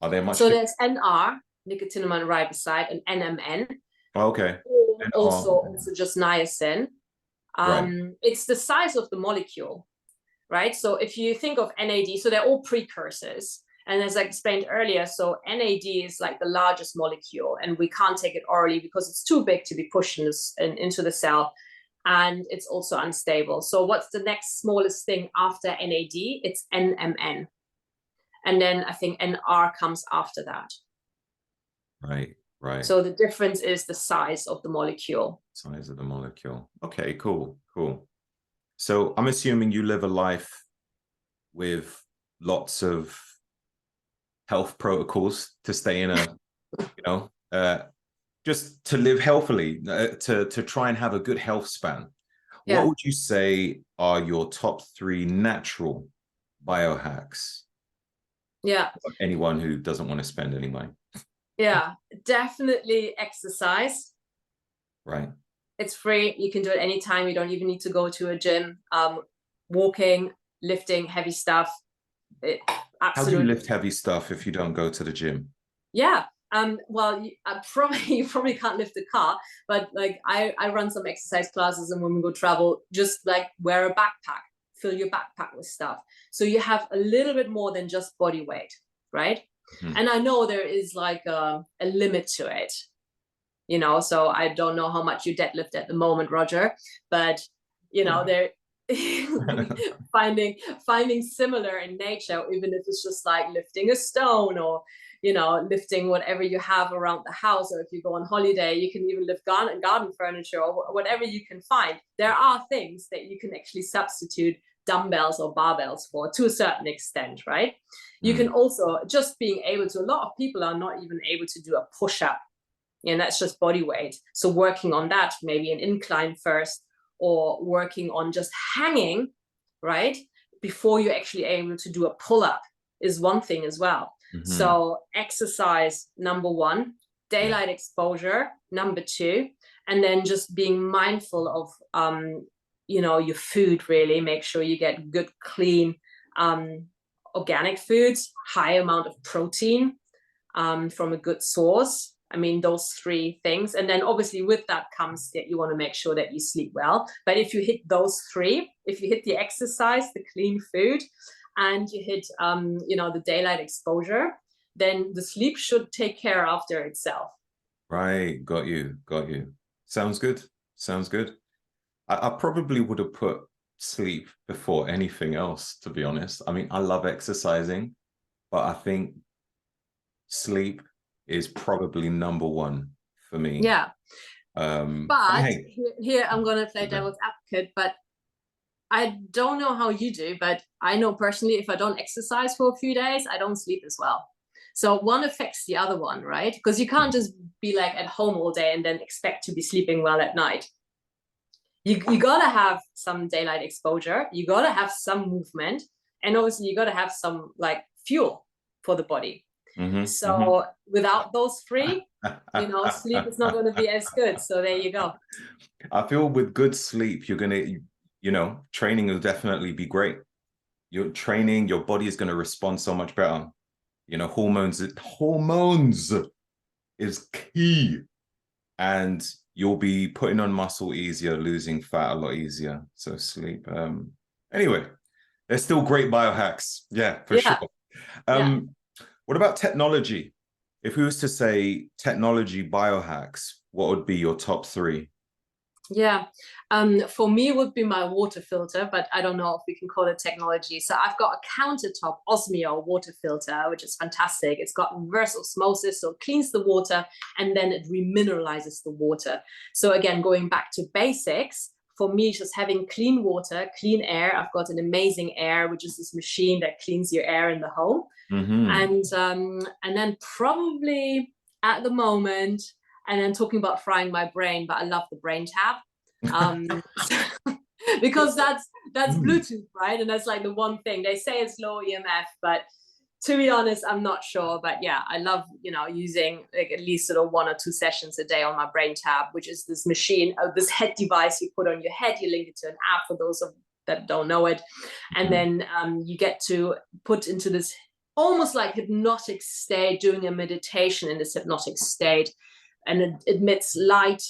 Are there much So different? there's NR, nicotinamide riboside, and NMN, Okay. or NR. also just niacin. Right. It's the size of the molecule, right? So if you think of NAD, so they're all precursors. And as I explained earlier, so NAD is like the largest molecule, and we can't take it orally because it's too big to be pushed into the cell. And it's also unstable. So what's the next smallest thing after NAD? It's NMN. And then I think NR comes after that. Right. Right. So the difference is the size of the molecule. Size of the molecule. Okay, cool. Cool. So I'm assuming you live a life with lots of health protocols to stay in a, you know, just to live healthily, to try and have a good health span. What Yeah. would you say are your top 3 natural biohacks? Yeah. Anyone who doesn't want to spend any money. Yeah. Definitely exercise. Right. It's free. You can do it anytime. You don't even need to go to a gym. Walking, lifting heavy stuff. How do you Absolutely. lift heavy stuff if you don't go to the gym? Yeah. Well, you probably can't lift a car, but like I run some exercise classes, and when we go travel, just like wear a backpack, fill your backpack with stuff. So you have a little bit more than just body weight, right? Mm-hmm. And I know there is like a limit to it, you know, so I don't know how much you deadlift at the moment, Roger, but you know, they're finding similar in nature, even if it's just like lifting a stone, or you know, lifting whatever you have around the house, or if you go on holiday, you can even lift garden furniture, or whatever you can find. There are things that you can actually substitute dumbbells or barbells for, to a certain extent, right? You can also, just being able to, a lot of people are not even able to do a push-up, and that's just body weight. So working on that, maybe an incline first, or working on just hanging, right, before you're actually able to do a pull-up, is one thing as well. Mm-hmm. So exercise, number 1, daylight exposure, number 2, and then just being mindful of you know, your food. Really make sure you get good, clean, organic foods, high amount of protein, from a good source. I mean, those 3 things. And then obviously with that comes that you want to make sure that you sleep well. But if you hit those 3, if you hit the exercise, the clean food, and you hit, you know, the daylight exposure, then the sleep should take care after itself. Right. Got you. Got you. Sounds good. Sounds good. I probably would have put sleep before anything else, to be honest. I mean, I love exercising, but I think sleep is probably number 1 for me. Yeah. But hey, here I'm going to play devil's advocate, but I don't know how you do, but I know personally, if I don't exercise for a few days, I don't sleep as well. So one affects the other one, right? Because you can't just be like at home all day and then expect to be sleeping well at night. You gotta have some daylight exposure, you gotta have some movement, and obviously you gotta have some like fuel for the body. So without those 3, you know, sleep is not going to be as good. So there you go. I feel with good sleep, you're gonna, you know, training will definitely be great. You're training, your body is going to respond so much better. You know, hormones is key. And you'll be putting on muscle easier, losing fat a lot easier. So sleep. Anyway, they're still great biohacks. Yeah, for sure. Yeah. What about technology? If we was to say technology biohacks, what would be your top three? Yeah, for me it would be my water filter, but I don't know if we can call it technology. So I've got a countertop Osmio water filter, which is fantastic. It's got reverse osmosis, so it cleans the water and then it remineralizes the water. So again, going back to basics, for me, just having clean water, clean air. I've got an amazing air, which is this machine that cleans your air in the home. And then probably at the moment, and then talking about frying my brain, but I love the brain tab. Because that's Bluetooth, right? And that's like the one thing they say it's low EMF, but to be honest, I'm not sure. But yeah, I love, using like at least sort of 1 or 2 sessions a day on my brain tab, which is this machine, this head device you put on your head. You link it to an app for those that don't know it, and then you get to put into this almost like hypnotic state, doing a meditation in this hypnotic state, and it emits light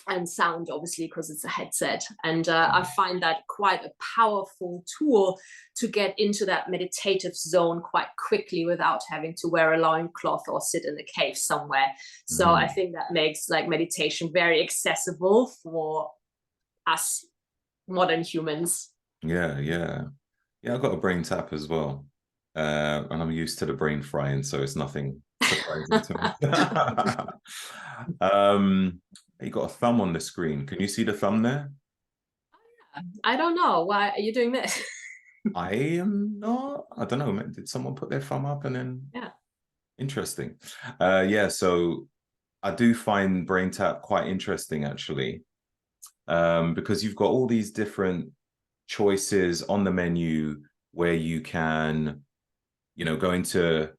and sound, obviously, because it's a headset. And I find that quite a powerful tool to get into that meditative zone quite quickly without having to wear a loincloth or sit in a cave somewhere. So I think that makes like meditation very accessible for us modern humans. Yeah, I've got a brain tap as well. And I'm used to the brain frying, so it's nothing surprising to me. You got a thumb on the screen. Can you see the thumb there? I don't know. Why are you doing this? I am not. I don't know. Did someone put their thumb up and then? Yeah. Interesting. Yeah, so I do find brain tap quite interesting, actually, because you've got all these different choices on the menu where you can, go into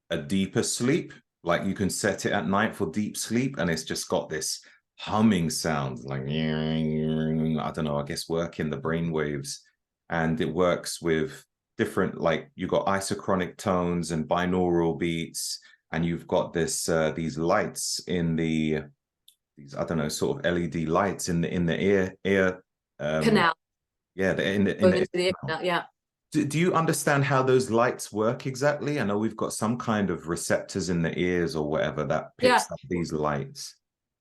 a deeper sleep. Like you can set it at night for deep sleep, and it's just got this humming sound, like I don't know, I guess working the brain waves, and it works with different, like you got isochronic tones and binaural beats, and you've got these lights in these, I don't know, sort of LED lights in the ear Canal. yeah, in the canal. Yeah. Do you understand how those lights work exactly? I know we've got some kind of receptors in the ears or whatever that picks up these lights.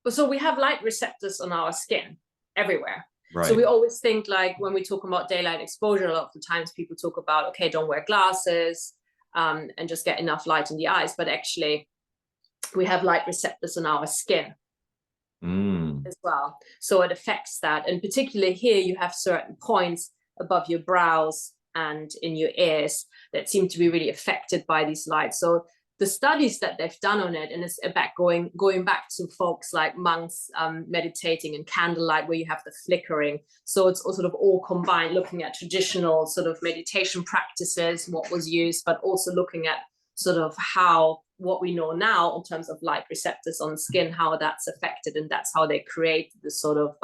So we have light receptors on our skin everywhere. Right. So we always think, like when we talk about daylight exposure, a lot of the times people talk about, okay, don't wear glasses and just get enough light in the eyes. But actually, we have light receptors on our skin as well. So it affects that. And particularly here, you have certain points above your brows and in your ears that seem to be really affected by these lights. So the studies that they've done on it, and it's about going back to folks like monks meditating in candlelight, where you have the flickering. So it's all sort of all combined, looking at traditional sort of meditation practices, what was used, but also looking at sort of what we know now in terms of light receptors on skin, how that's affected, and that's how they create the sort of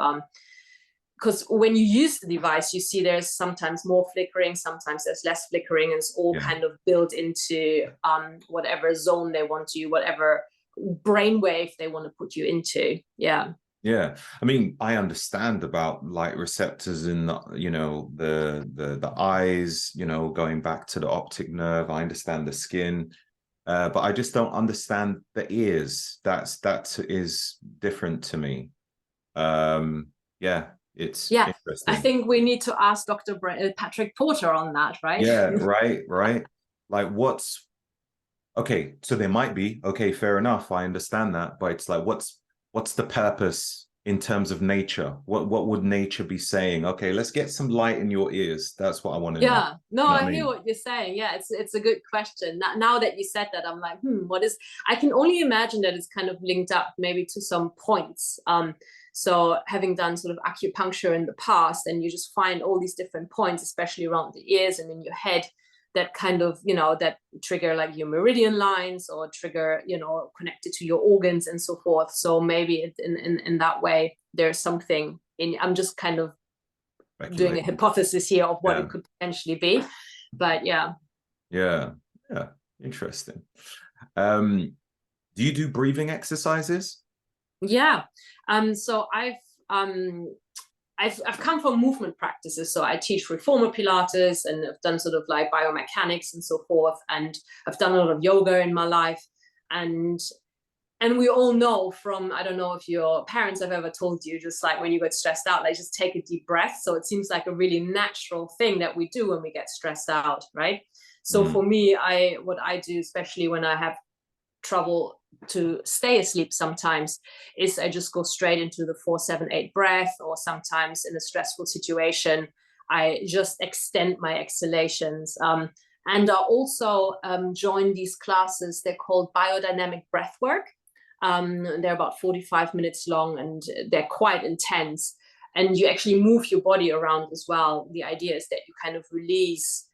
because when you use the device, you see there's sometimes more flickering, sometimes there's less flickering, and it's all kind of built into whatever zone they want you, whatever brainwave they want to put you into. Yeah. Yeah, I mean, I understand about light receptors in the eyes, going back to the optic nerve. I understand the skin, but I just don't understand the ears. That is different to me. Yeah. It's interesting. I think we need to ask Dr. Patrick Porter on that, right? Yeah, right. Like okay, so there might be, okay, fair enough, I understand that, but it's like what's the purpose in terms of nature? What would nature be saying? Okay, let's get some light in your ears. That's what I want to know. Yeah, no, I hear what you're saying. Yeah, it's a good question. Now that you said that, I'm like, I can only imagine that it's kind of linked up maybe to some points. So having done sort of acupuncture in the past, and you just find all these different points, especially around the ears and in your head, that kind of, that trigger like your meridian lines or trigger, connected to your organs and so forth. So maybe in that way, there's something I'm just kind of doing a hypothesis here of what it could potentially be. But yeah. Yeah. Interesting. Do you do breathing exercises? Yeah. So I've come from movement practices. So I teach reformer Pilates, and I've done sort of like biomechanics and so forth. And I've done a lot of yoga in my life. And we all know from, I don't know if your parents have ever told you, just like when you get stressed out, like just take a deep breath. So it seems like a really natural thing that we do when we get stressed out, right? So for me, what I do, especially when I have trouble to stay asleep sometimes, is I just go straight into the 4-7-8 breath, or sometimes in a stressful situation, I just extend my exhalations. And I also join these classes. They're called biodynamic breath work. They're about 45 minutes long, and they're quite intense. And you actually move your body around as well. The idea is that you kind of release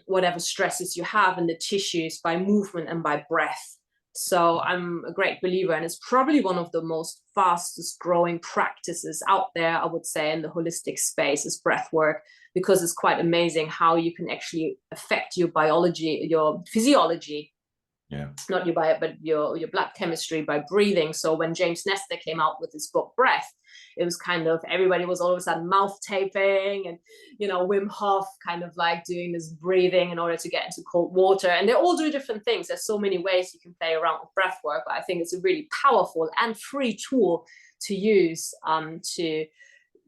whatever stresses you have in the tissues by movement and by breath. So I'm a great believer, and it's probably one of the most fastest growing practices out there, I would say, in the holistic space, is breath work, because it's quite amazing how you can actually affect your biology, your physiology, not your bio, but your blood chemistry, by breathing. So when James Nestor came out with his book Breath, it was kind of, everybody was all of a sudden mouth taping, and Wim Hof kind of like doing this breathing in order to get into cold water. And they all do different things. There's so many ways you can play around with breath work, but I think it's a really powerful and free tool to use to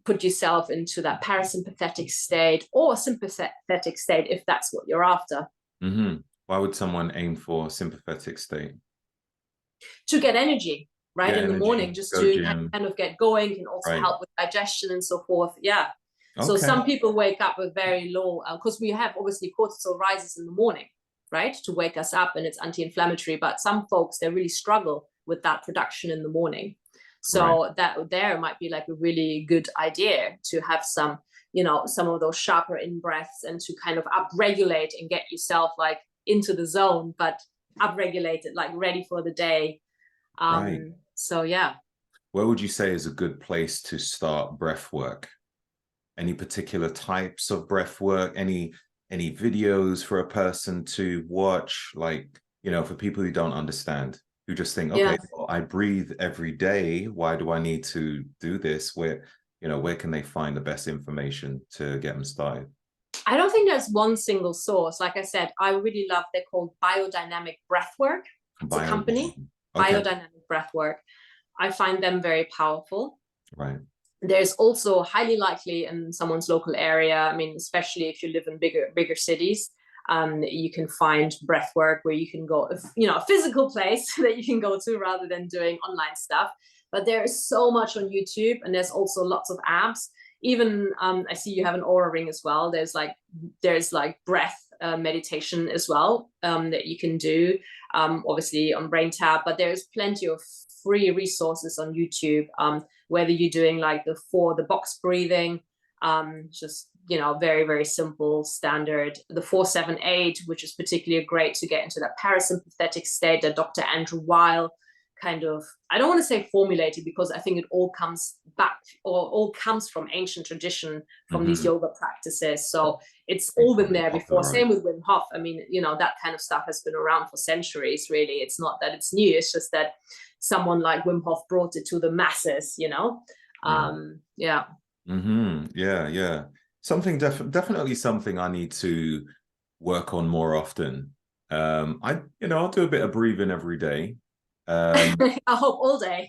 put yourself into that parasympathetic state or sympathetic state, if that's what you're after. Why would someone aim for sympathetic state? To get energy, right? Get in energy, the morning, just go to gym. kind of get going, can also help with digestion and so forth. Yeah. Okay. So some people wake up with very low, because we have obviously cortisol rises in the morning, right, to wake us up, and it's anti-inflammatory. But some folks, they really struggle with that production in the morning. So that there might be like a really good idea to have some, some of those sharper in breaths, and to kind of upregulate and get yourself like into the zone, but upregulated, like ready for the day. So yeah. Where would you say is a good place to start breath work? Any particular types of breath work? Any videos for a person to watch? Like, for people who don't understand, who just think, okay, well, I breathe every day, why do I need to do this? Where can they find the best information to get them started? I don't think there's one single source. Like I said, I really love, they're called biodynamic breathwork. It's a company, biodynamic breathwork. I find them very powerful. Right. There's also highly likely in someone's local area, I mean, especially if you live in bigger cities, you can find breath work where you can go, a physical place that you can go to rather than doing online stuff. But there is so much on YouTube, and there's also lots of apps. Even I see you have an Aura Ring as well. There's like breath meditation as well that you can do, obviously on BrainTab. But there's plenty of free resources on YouTube, whether you're doing like the box breathing, just very, very simple, standard, the 4-7-8, which is particularly great to get into that parasympathetic state that Dr. Andrew Weil kind of, I don't want to say formulated, because I think it all comes back, or all comes from ancient tradition, from these yoga practices. So it's all been there before. Same with Wim Hof. I mean, that kind of stuff has been around for centuries, really. It's not that it's new, it's just that someone like Wim Hof brought it to the masses, Yeah. Something definitely something I need to work on more often. I'll do a bit of breathing every day. I hope all day.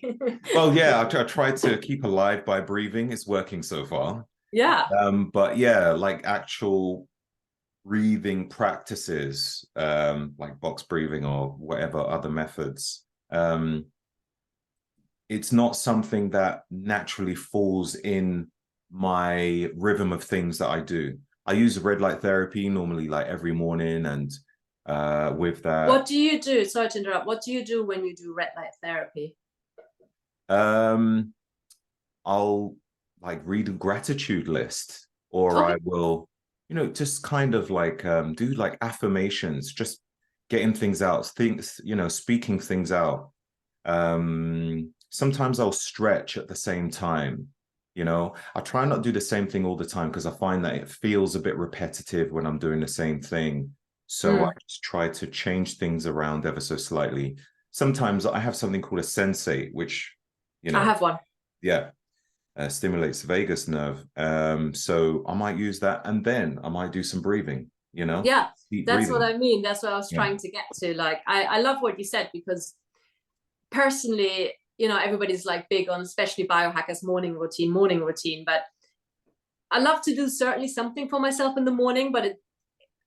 Well, yeah, I try to keep alive by breathing. It's working so far. Yeah. But yeah, like actual breathing practices, like box breathing or whatever other methods. It's not something that naturally falls in my rhythm of things that I do. I use red light therapy normally like every morning, and with that. What do you do? Sorry to interrupt. What do you do when you do red light therapy? I'll like read a gratitude list, or I will, just kind of like do like affirmations, just getting things out, speaking things out. Sometimes I'll stretch at the same time. You know, I try not to do the same thing all the time because I find that it feels a bit repetitive when I'm doing the same thing. So I just try to change things around ever so slightly. Sometimes I have something called a sensate, which, you I know, have one. yeah, stimulates the vagus nerve. So I might use that, and then I might do some breathing, you know, Yeah, deep that's what breathing. I mean. That's what I was Yeah. trying to get to. Like, I love what you said, because personally, you know, everybody's like big on, especially biohackers, morning routine. But I love to do certainly something for myself in the morning, but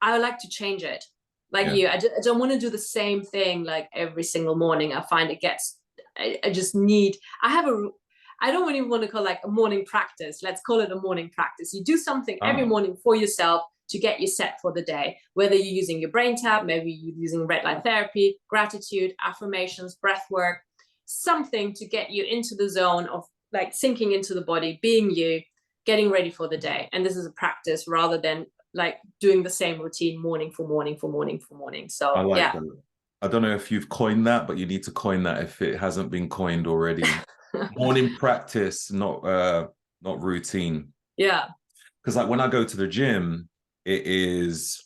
I would like to change it. Like Yeah. you, I don't want to do the same thing like every single morning. I find it gets, I just need, I don't even want to call it like a morning practice. Let's call it a morning practice. You do something every Oh, morning for yourself to get you set for the day, whether you're using your brain tab, maybe you're using red light therapy, gratitude, affirmations, breath work, something to get you into the zone of like sinking into the body, being you, getting ready for the day. And this is a practice rather than like doing the same routine morning for morning for morning for morning. I So like yeah. that. I don't know if you've coined that, but you need to coin that if it hasn't been coined already. Morning practice, not routine. Yeah. Because like when I go to the gym, it is,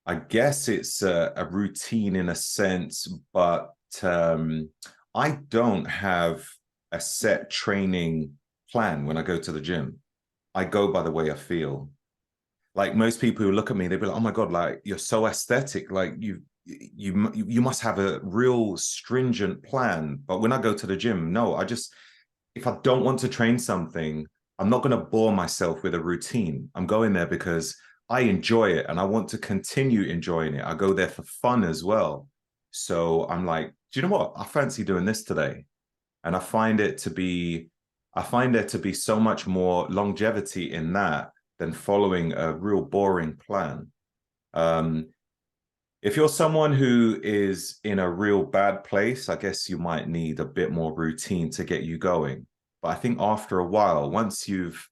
I guess it's a routine in a sense, but I don't have a set training plan when I go to the gym. I go by the way I feel. Like most people who look at me, they'd be like, "Oh my God, like you're so aesthetic. Like you must have a real stringent plan." But when I go to the gym, no, I just, if I don't want to train something, I'm not going to bore myself with a routine. I'm going there because I enjoy it and I want to continue enjoying it. I go there for fun as well. So I'm like, do you know what? I fancy doing this today. And I find there to be so much more longevity in that than following a real boring plan. Um, if you're someone who is in a real bad place, I guess you might need a bit more routine to get you going. But I think after a while, once you've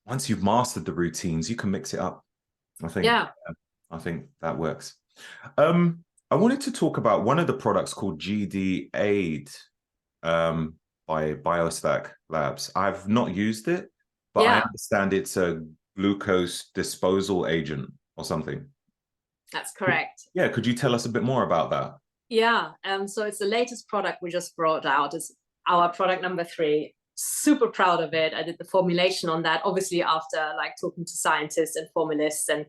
mastered the routines, you can mix it up. I think Yeah. I think that works. Um, I wanted to talk about one of the products called GD Aid um, by Biostack Labs. I've not used it, but I Yeah. understand it's a glucose disposal agent or something. That's correct. Yeah, could you tell us a bit more about that? Yeah. So it's the latest product we just brought out. It's our product number 3. Super proud of it. I did the formulation on that, obviously after like talking to scientists and formulists. And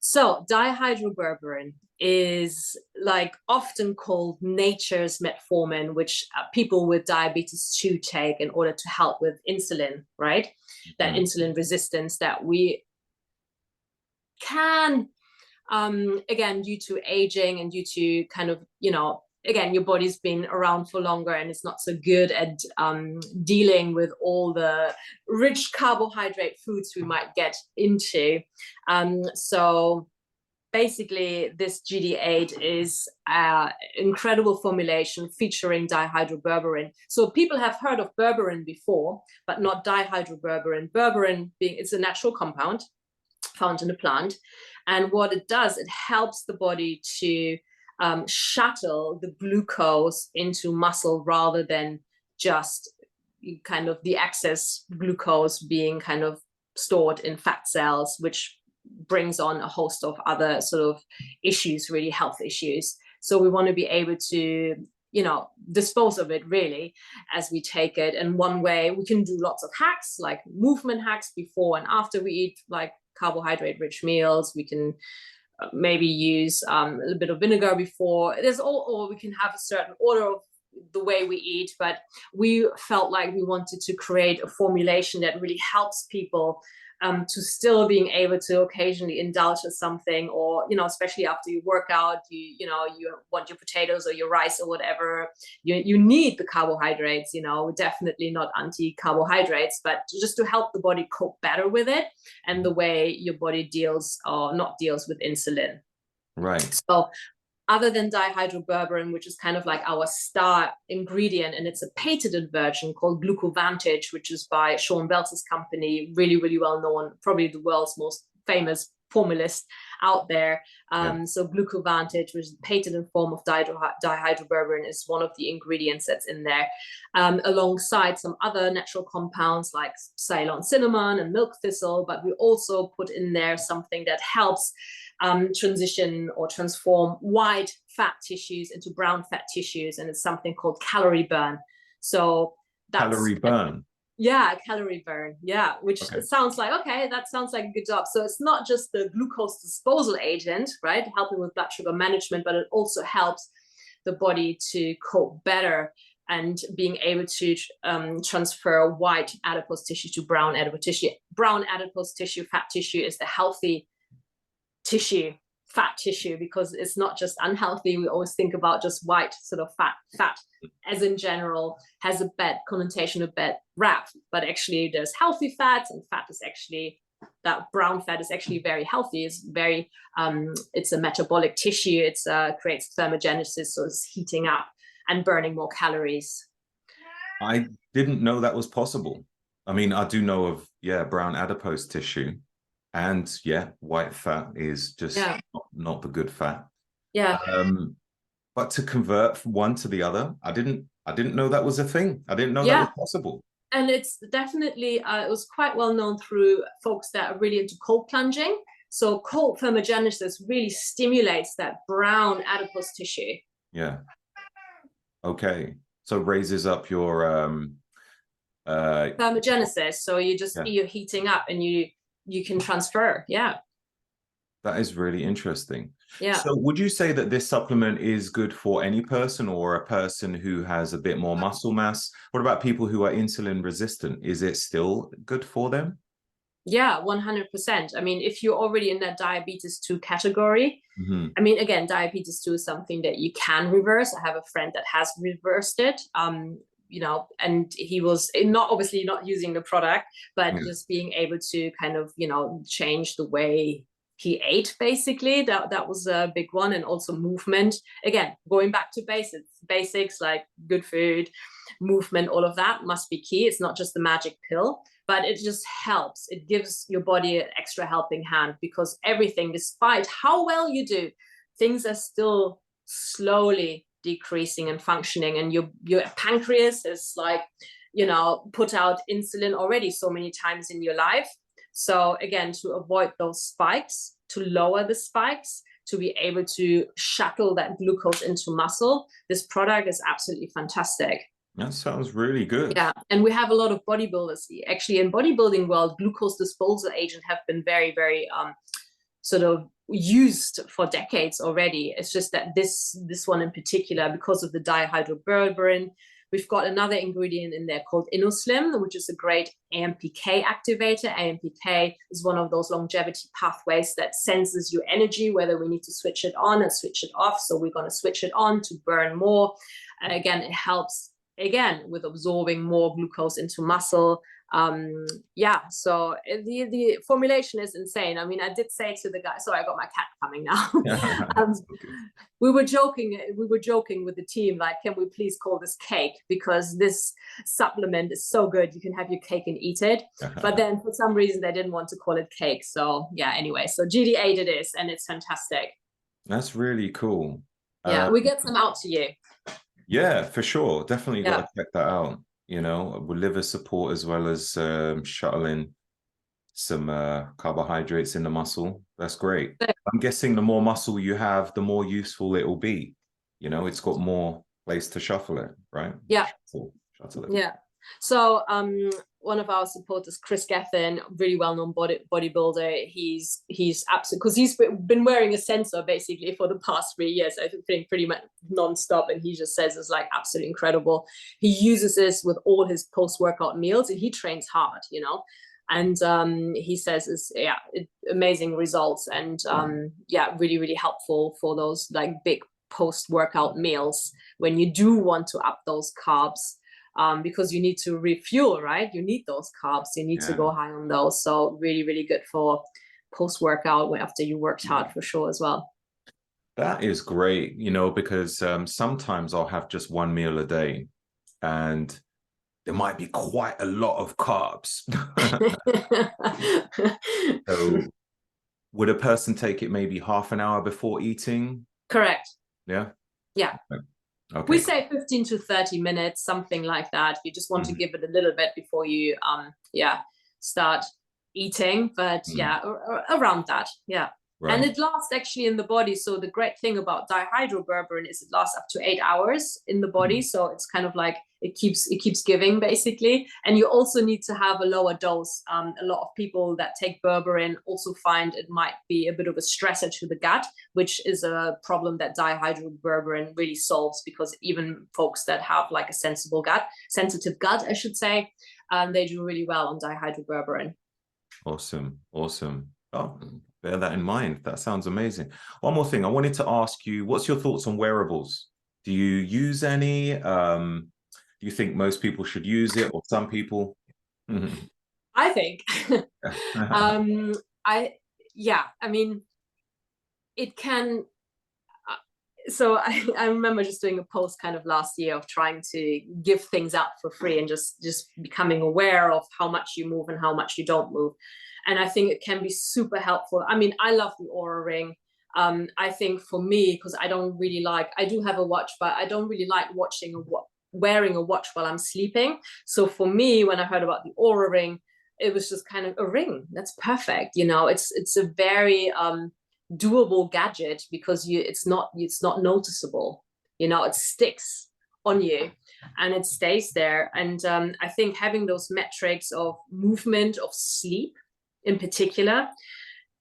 so dihydroberberine is like often called nature's metformin, which people with diabetes 2 take in order to help with insulin, right? That Mm. insulin resistance that we can, again, due to aging and due to kind of, you know, again, your body's been around for longer and it's not so good at dealing with all the rich carbohydrate foods we might get into. So basically, this GD8 is an incredible formulation featuring dihydroberberine. So people have heard of berberine before, but not dihydroberberine. Berberine being, it's a natural compound found in a plant. And what it does, it helps the body to shuttle the glucose into muscle rather than just kind of the excess glucose being kind of stored in fat cells, which brings on a host of other sort of issues, really health issues. So we want to be able to, you know, dispose of it really as we take it. And one way we can do lots of hacks, like movement hacks before and after we eat like carbohydrate rich meals. We can maybe use a little bit of vinegar before. There's all, or we can have a certain order of the way we eat, but we felt like we wanted to create a formulation that really helps people to still being able to occasionally indulge in something, or, you know, especially after you work out, you know, you want your potatoes or your rice or whatever, you need the carbohydrates, you know, definitely not anti-carbohydrates, but just to help the body cope better with it and the way your body deals or not deals with insulin. Right. So other than dihydroberberine, which is kind of like our star ingredient, and it's a patented version called Glucovantage, which is by Sean Beltz's company, really, really well known, probably the world's most famous formulas out there. Yeah. So glucovantage, which is a patented form of dihydroberberine, is one of the ingredients that's in there, alongside some other natural compounds like Ceylon cinnamon and milk thistle. But we also put in there something that helps transition or transform white fat tissues into brown fat tissues, and it's something called calorie burn. So that's Calorie burn. Yeah, calorie burn. Yeah, which Okay. sounds like, okay, that sounds like a good job. So it's not just the glucose disposal agent, right, helping with blood sugar management, but it also helps the body to cope better and being able to transfer white adipose tissue to brown adipose tissue. Brown adipose tissue, fat tissue, is the healthy tissue, fat tissue, because it's not just unhealthy. We always think about just white sort of fat as in general has a bad connotation, a bad rap, but actually there's healthy fats, and fat is actually, that brown fat is actually very healthy. It's very it's a metabolic tissue. It's creates thermogenesis, so it's heating up and burning more calories. I didn't know that was possible. I mean, I do know of, yeah, brown adipose tissue, and yeah, white fat is just not the good fat. Yeah. But to convert from one to the other, I didn't know that was a thing. I didn't know that was possible. And it's definitely, it was quite well known through folks that are really into cold plunging. So cold thermogenesis really stimulates that brown adipose tissue. Yeah. Okay. So raises up your thermogenesis. So you're heating up and you can transfer. Yeah. That is really interesting. Yeah. So would you say that this supplement is good for any person, or a person who has a bit more muscle mass? What about people who are insulin resistant? Is it still good for them? Yeah, 100%. I mean, if you're already in that diabetes 2 category, I mean, again, diabetes 2 is something that you can reverse. I have a friend that has reversed it. You know, and he was obviously not using the product, but just being able to kind of, you know, change the way he ate, basically. That was a big one. And also movement. Again, going back to basics like good food, movement, all of that must be key. It's not just the magic pill, but it just helps. It gives your body an extra helping hand, because everything, despite how well you do, things are still slowly decreasing and functioning. And your pancreas is like, you know, put out insulin already so many times in your life. So again, to avoid those spikes, to lower the spikes, to be able to shuttle that glucose into muscle, this product is absolutely fantastic. That sounds really good. Yeah, and we have a lot of bodybuilders. Actually, in bodybuilding world, glucose disposal agent have been very, very sort of used for decades already. It's just that this one in particular, because of the dihydroberberine, we've got another ingredient in there called InnoSlim, which is a great AMPK activator. AMPK is one of those longevity pathways that senses your energy, whether we need to switch it on and switch it off. So we're going to switch it on to burn more. And again, it helps, again, with absorbing more glucose into muscle. Yeah, so the formulation is insane. I mean, I did say to the guy, sorry, I got my cat coming now. We were joking with the team, like, can we please call this cake, because this supplement is so good, you can have your cake and eat it. But then for some reason they didn't want to call it cake. So yeah, anyway, so GD8 it is, and it's fantastic. That's really cool. Yeah, we get some out to you. Yeah, for sure. Definitely got to check that out. You know, with liver support, as well as shuttling some carbohydrates in the muscle. That's great. I'm guessing the more muscle you have, the more useful it will be. You know, it's got more place to shuffle it, right? Yeah. Shuttle it. Yeah. So one of our supporters, Chris Gethin, really well-known bodybuilder, he's absolutely, because he's been wearing a sensor basically for the past 3 years, I think pretty much non-stop, and he just says it's like absolutely incredible. He uses this with all his post-workout meals, and he trains hard, you know, and he says it's amazing results, and really, really helpful for those like big post-workout meals when you do want to up those carbs. Because you need to refuel, right? You need those carbs. You need to go high on those. So really, really good for post-workout after you worked hard, for sure, as well. That is great, you know, because sometimes I'll have just one meal a day, and there might be quite a lot of carbs. So Would a person take it maybe half an hour before eating? Correct. Yeah. Yeah. Okay. We say 15 to 30 minutes, something like that. You just want to give it a little bit before you, start eating. But yeah, around that. Yeah. Right. And it lasts actually in the body. So the great thing about dihydroberberine is it lasts up to 8 hours in the body. So it's kind of like it keeps giving basically. And you also need to have a lower dose. A lot of people that take berberine also find it might be a bit of a stressor to the gut, which is a problem that dihydroberberine really solves, because even folks that have like a sensitive gut, I should say, they do really well on dihydroberberine. Awesome. Oh, bear that in mind. That sounds amazing. One more thing. I wanted to ask you, what's your thoughts on wearables? Do you use any? Do you think most people should use it, or some people? I think, I mean, it can. So I remember just doing a post kind of last year of trying to give things up for free and just becoming aware of how much you move and how much you don't move. And I think it can be super helpful. I mean, I love the Aura Ring. I think for me, because I do have a watch, but I don't really like wearing a watch while I'm sleeping. So for me, when I heard about the Aura Ring, it was just kind of a ring. That's perfect. It's a very doable gadget, because it's not noticeable. It sticks on you and it stays there. And I think having those metrics of movement, of sleep in particular.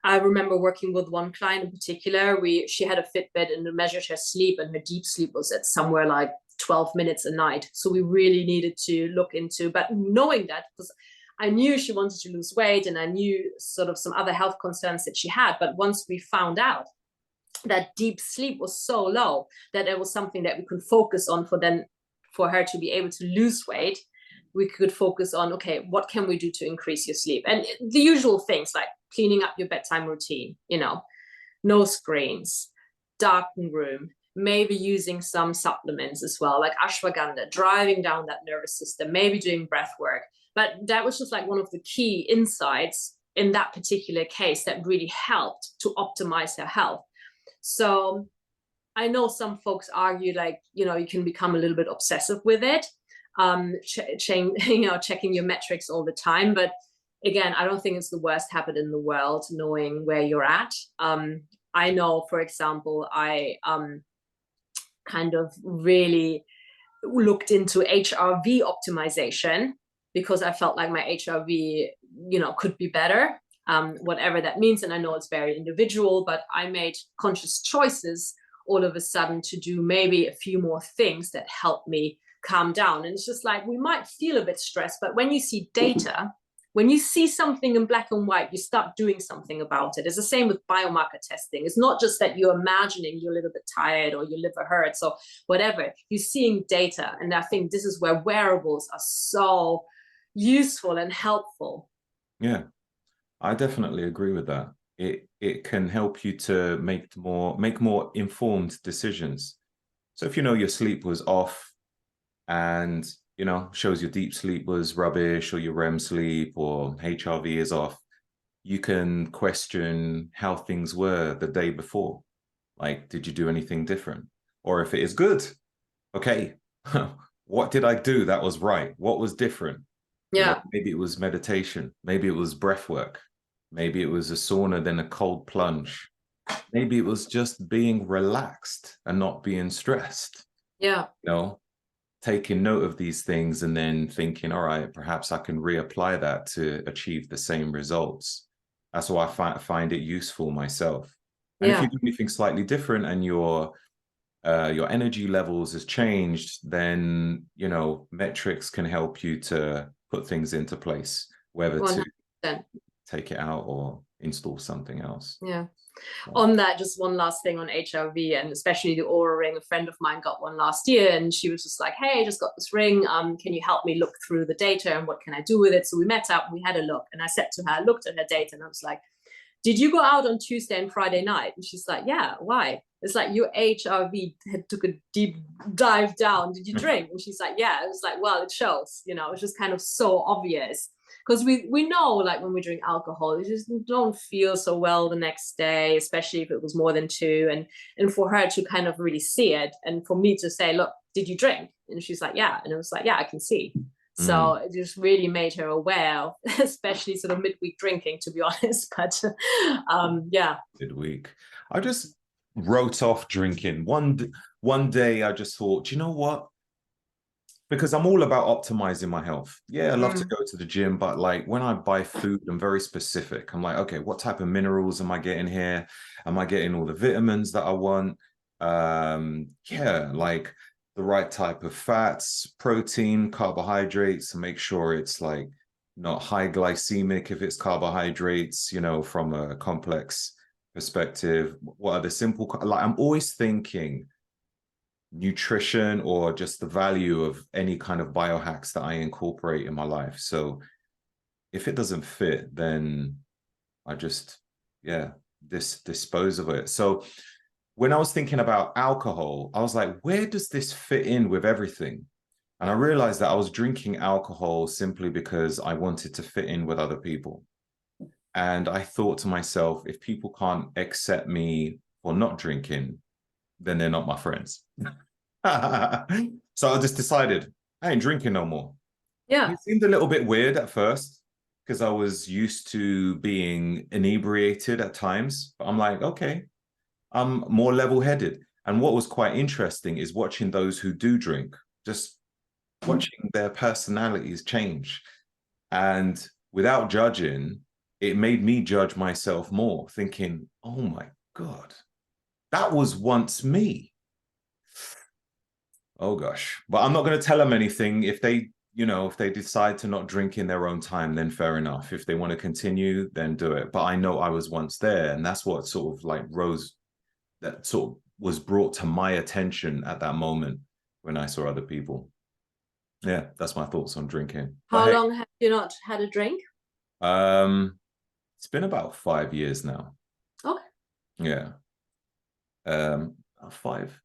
I remember working with one client in particular. She had a Fitbit and measured her sleep, and her deep sleep was at somewhere like 12 minutes a night. So we really needed to look into, but knowing that, because I knew she wanted to lose weight and I knew sort of some other health concerns that she had. But once we found out that deep sleep was so low that it was something that we could focus on for her to be able to lose weight, we could focus on, okay, what can we do to increase your sleep? And the usual things like cleaning up your bedtime routine, no screens, darkened room, maybe using some supplements as well, like ashwagandha, driving down that nervous system, maybe doing breath work. But that was just like one of the key insights in that particular case that really helped to optimize her health. So I know some folks argue like, you can become a little bit obsessive with it, checking your metrics all the time. But again, I don't think it's the worst habit in the world, knowing where you're at. I know, for example, I kind of really looked into HRV optimization, because I felt like my HRV, could be better, whatever that means. And I know it's very individual, but I made conscious choices all of a sudden to do maybe a few more things that help me calm down. And it's just like, we might feel a bit stressed, but when you see data, when you see something in black and white, you start doing something about it. It's the same with biomarker testing. It's not just that you're imagining you're a little bit tired or your liver hurts or whatever. You're seeing data. And I think this is where wearables are so useful and helpful. Yeah, I definitely agree with that. It can help you to make more informed decisions. So if your sleep was off and shows your deep sleep was rubbish, or your REM sleep or HRV is off, you can question how things were the day before. Like, did you do anything different? Or if it is good, okay, what did I do that was right? What was different? Yeah. Maybe it was meditation. Maybe it was breath work. Maybe it was a sauna, then a cold plunge. Maybe it was just being relaxed and not being stressed. Yeah. Taking note of these things and then thinking, all right, perhaps I can reapply that to achieve the same results. That's why I find it useful myself. And if you do anything slightly different and your energy levels has changed, then metrics can help you to put things into place, whether 100%. To take it out or install something else. Yeah. On that, just one last thing on HRV, and especially the Aura Ring. A friend of mine got one last year, and she was just like, hey, I just got this ring. Can you help me look through the data and what can I do with it? So we met up, we had a look, and I said to her, I looked at her data and I was like, did you go out on Tuesday and Friday night? And she's like, yeah, why? It's like your HRV took a deep dive down. Did you drink? And she's like, yeah. It was like, well, it shows, it's just kind of so obvious. because we know, like, when we drink alcohol, you just don't feel so well the next day, especially if it was more than two. And for her to kind of really see it, and for me to say, look, did you drink? And she's like, yeah. And it was like, yeah, I can see. So it just really made her aware of, especially sort of midweek drinking, to be honest. But yeah. Midweek. I just wrote off drinking. One day I just thought, do you know what? Because I'm all about optimizing my health. Yeah, I love to go to the gym, but like when I buy food, I'm very specific. I'm like, okay, what type of minerals am I getting here? Am I getting all the vitamins that I want? Yeah, like the right type of fats, protein, carbohydrates, and make sure it's like not high glycemic if it's carbohydrates, you know, from a complex perspective. What are the simple, like I'm always thinking nutrition or just the value of any kind of biohacks that I incorporate in my life. So if it doesn't fit, then I just, yeah, dispose of it. So when I was thinking about alcohol, I was like, where does this fit in with everything? And I realized that I was drinking alcohol simply because I wanted to fit in with other people. And I thought to myself, if people can't accept me for not drinking, then they're not my friends. So I just decided I ain't drinking no more. Yeah. It seemed a little bit weird at first because I was used to being inebriated at times. But I'm like, okay, I'm more level-headed. And what was quite interesting is watching those who do drink, just watching their personalities change. And without judging, it made me judge myself more, thinking, oh my God, that was once me. Oh gosh, but I'm not going to tell them anything. If they, you know, if they decide to not drink in their own time, then fair enough. If they want to continue, then do it. But I know I was once there, and that's what sort of like that sort of was brought to my attention at that moment when I saw other people. Yeah, that's my thoughts on drinking. But How hey, long have you not had a drink? it's been about 5 years now. Okay. Yeah. 5.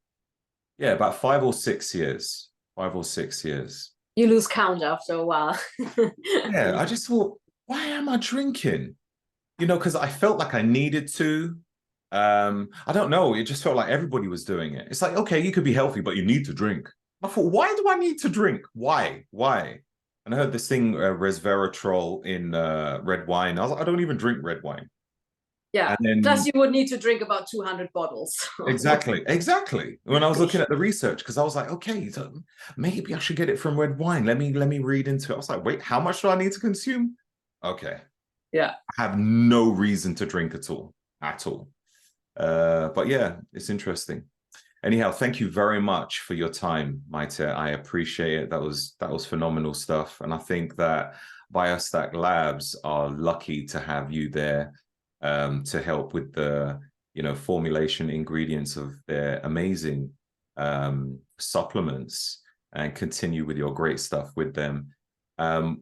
Yeah, about 5 or 6 years. 5 or 6 years. You lose count after a while. Yeah, I just thought, why am I drinking? You know, because I felt like I needed to. I don't know. It just felt like everybody was doing it. It's like, okay, you could be healthy, but you need to drink. I thought, why do I need to drink? Why? Why? And I heard this thing, resveratrol in red wine. I was like, I don't even drink red wine. Yeah. And then Plus, you would need to drink about 200 bottles. exactly. When I was looking at the research, because I was like, okay, so maybe I should get it from red wine. Let me read into it. I was like, wait, how much do I need to consume? Okay. Yeah. I have no reason to drink at all. But yeah, it's interesting. Anyhow, thank you very much for your time, Maite. I appreciate it. That was phenomenal stuff. And I think that BioStack Labs are lucky to have you there to help with the formulation ingredients of their amazing supplements and continue with your great stuff with them.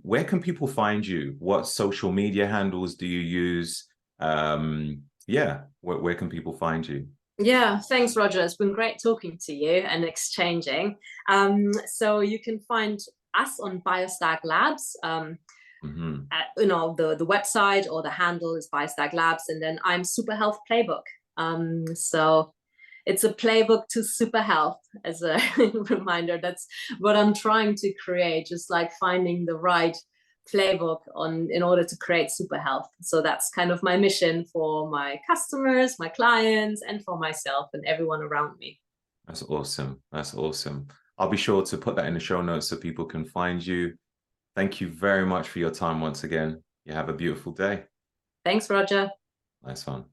Where can people find you? What social media handles do you use? Yeah, where can people find you? Yeah, thanks, Roger. It's been great talking to you and exchanging. So you can find us on BioStack Labs. At, the website or the handle is BioStack Labs, and then I'm Super Health Playbook. So it's a playbook to super health, as a reminder. That's what I'm trying to create, just like finding the right playbook in order to create super health. So that's kind of my mission for my customers, my clients, and for myself and everyone around me. That's awesome. That's awesome. I'll be sure to put that in the show notes so people can find you. Thank you very much for your time once again. You have a beautiful day. Thanks, Roger. Nice one.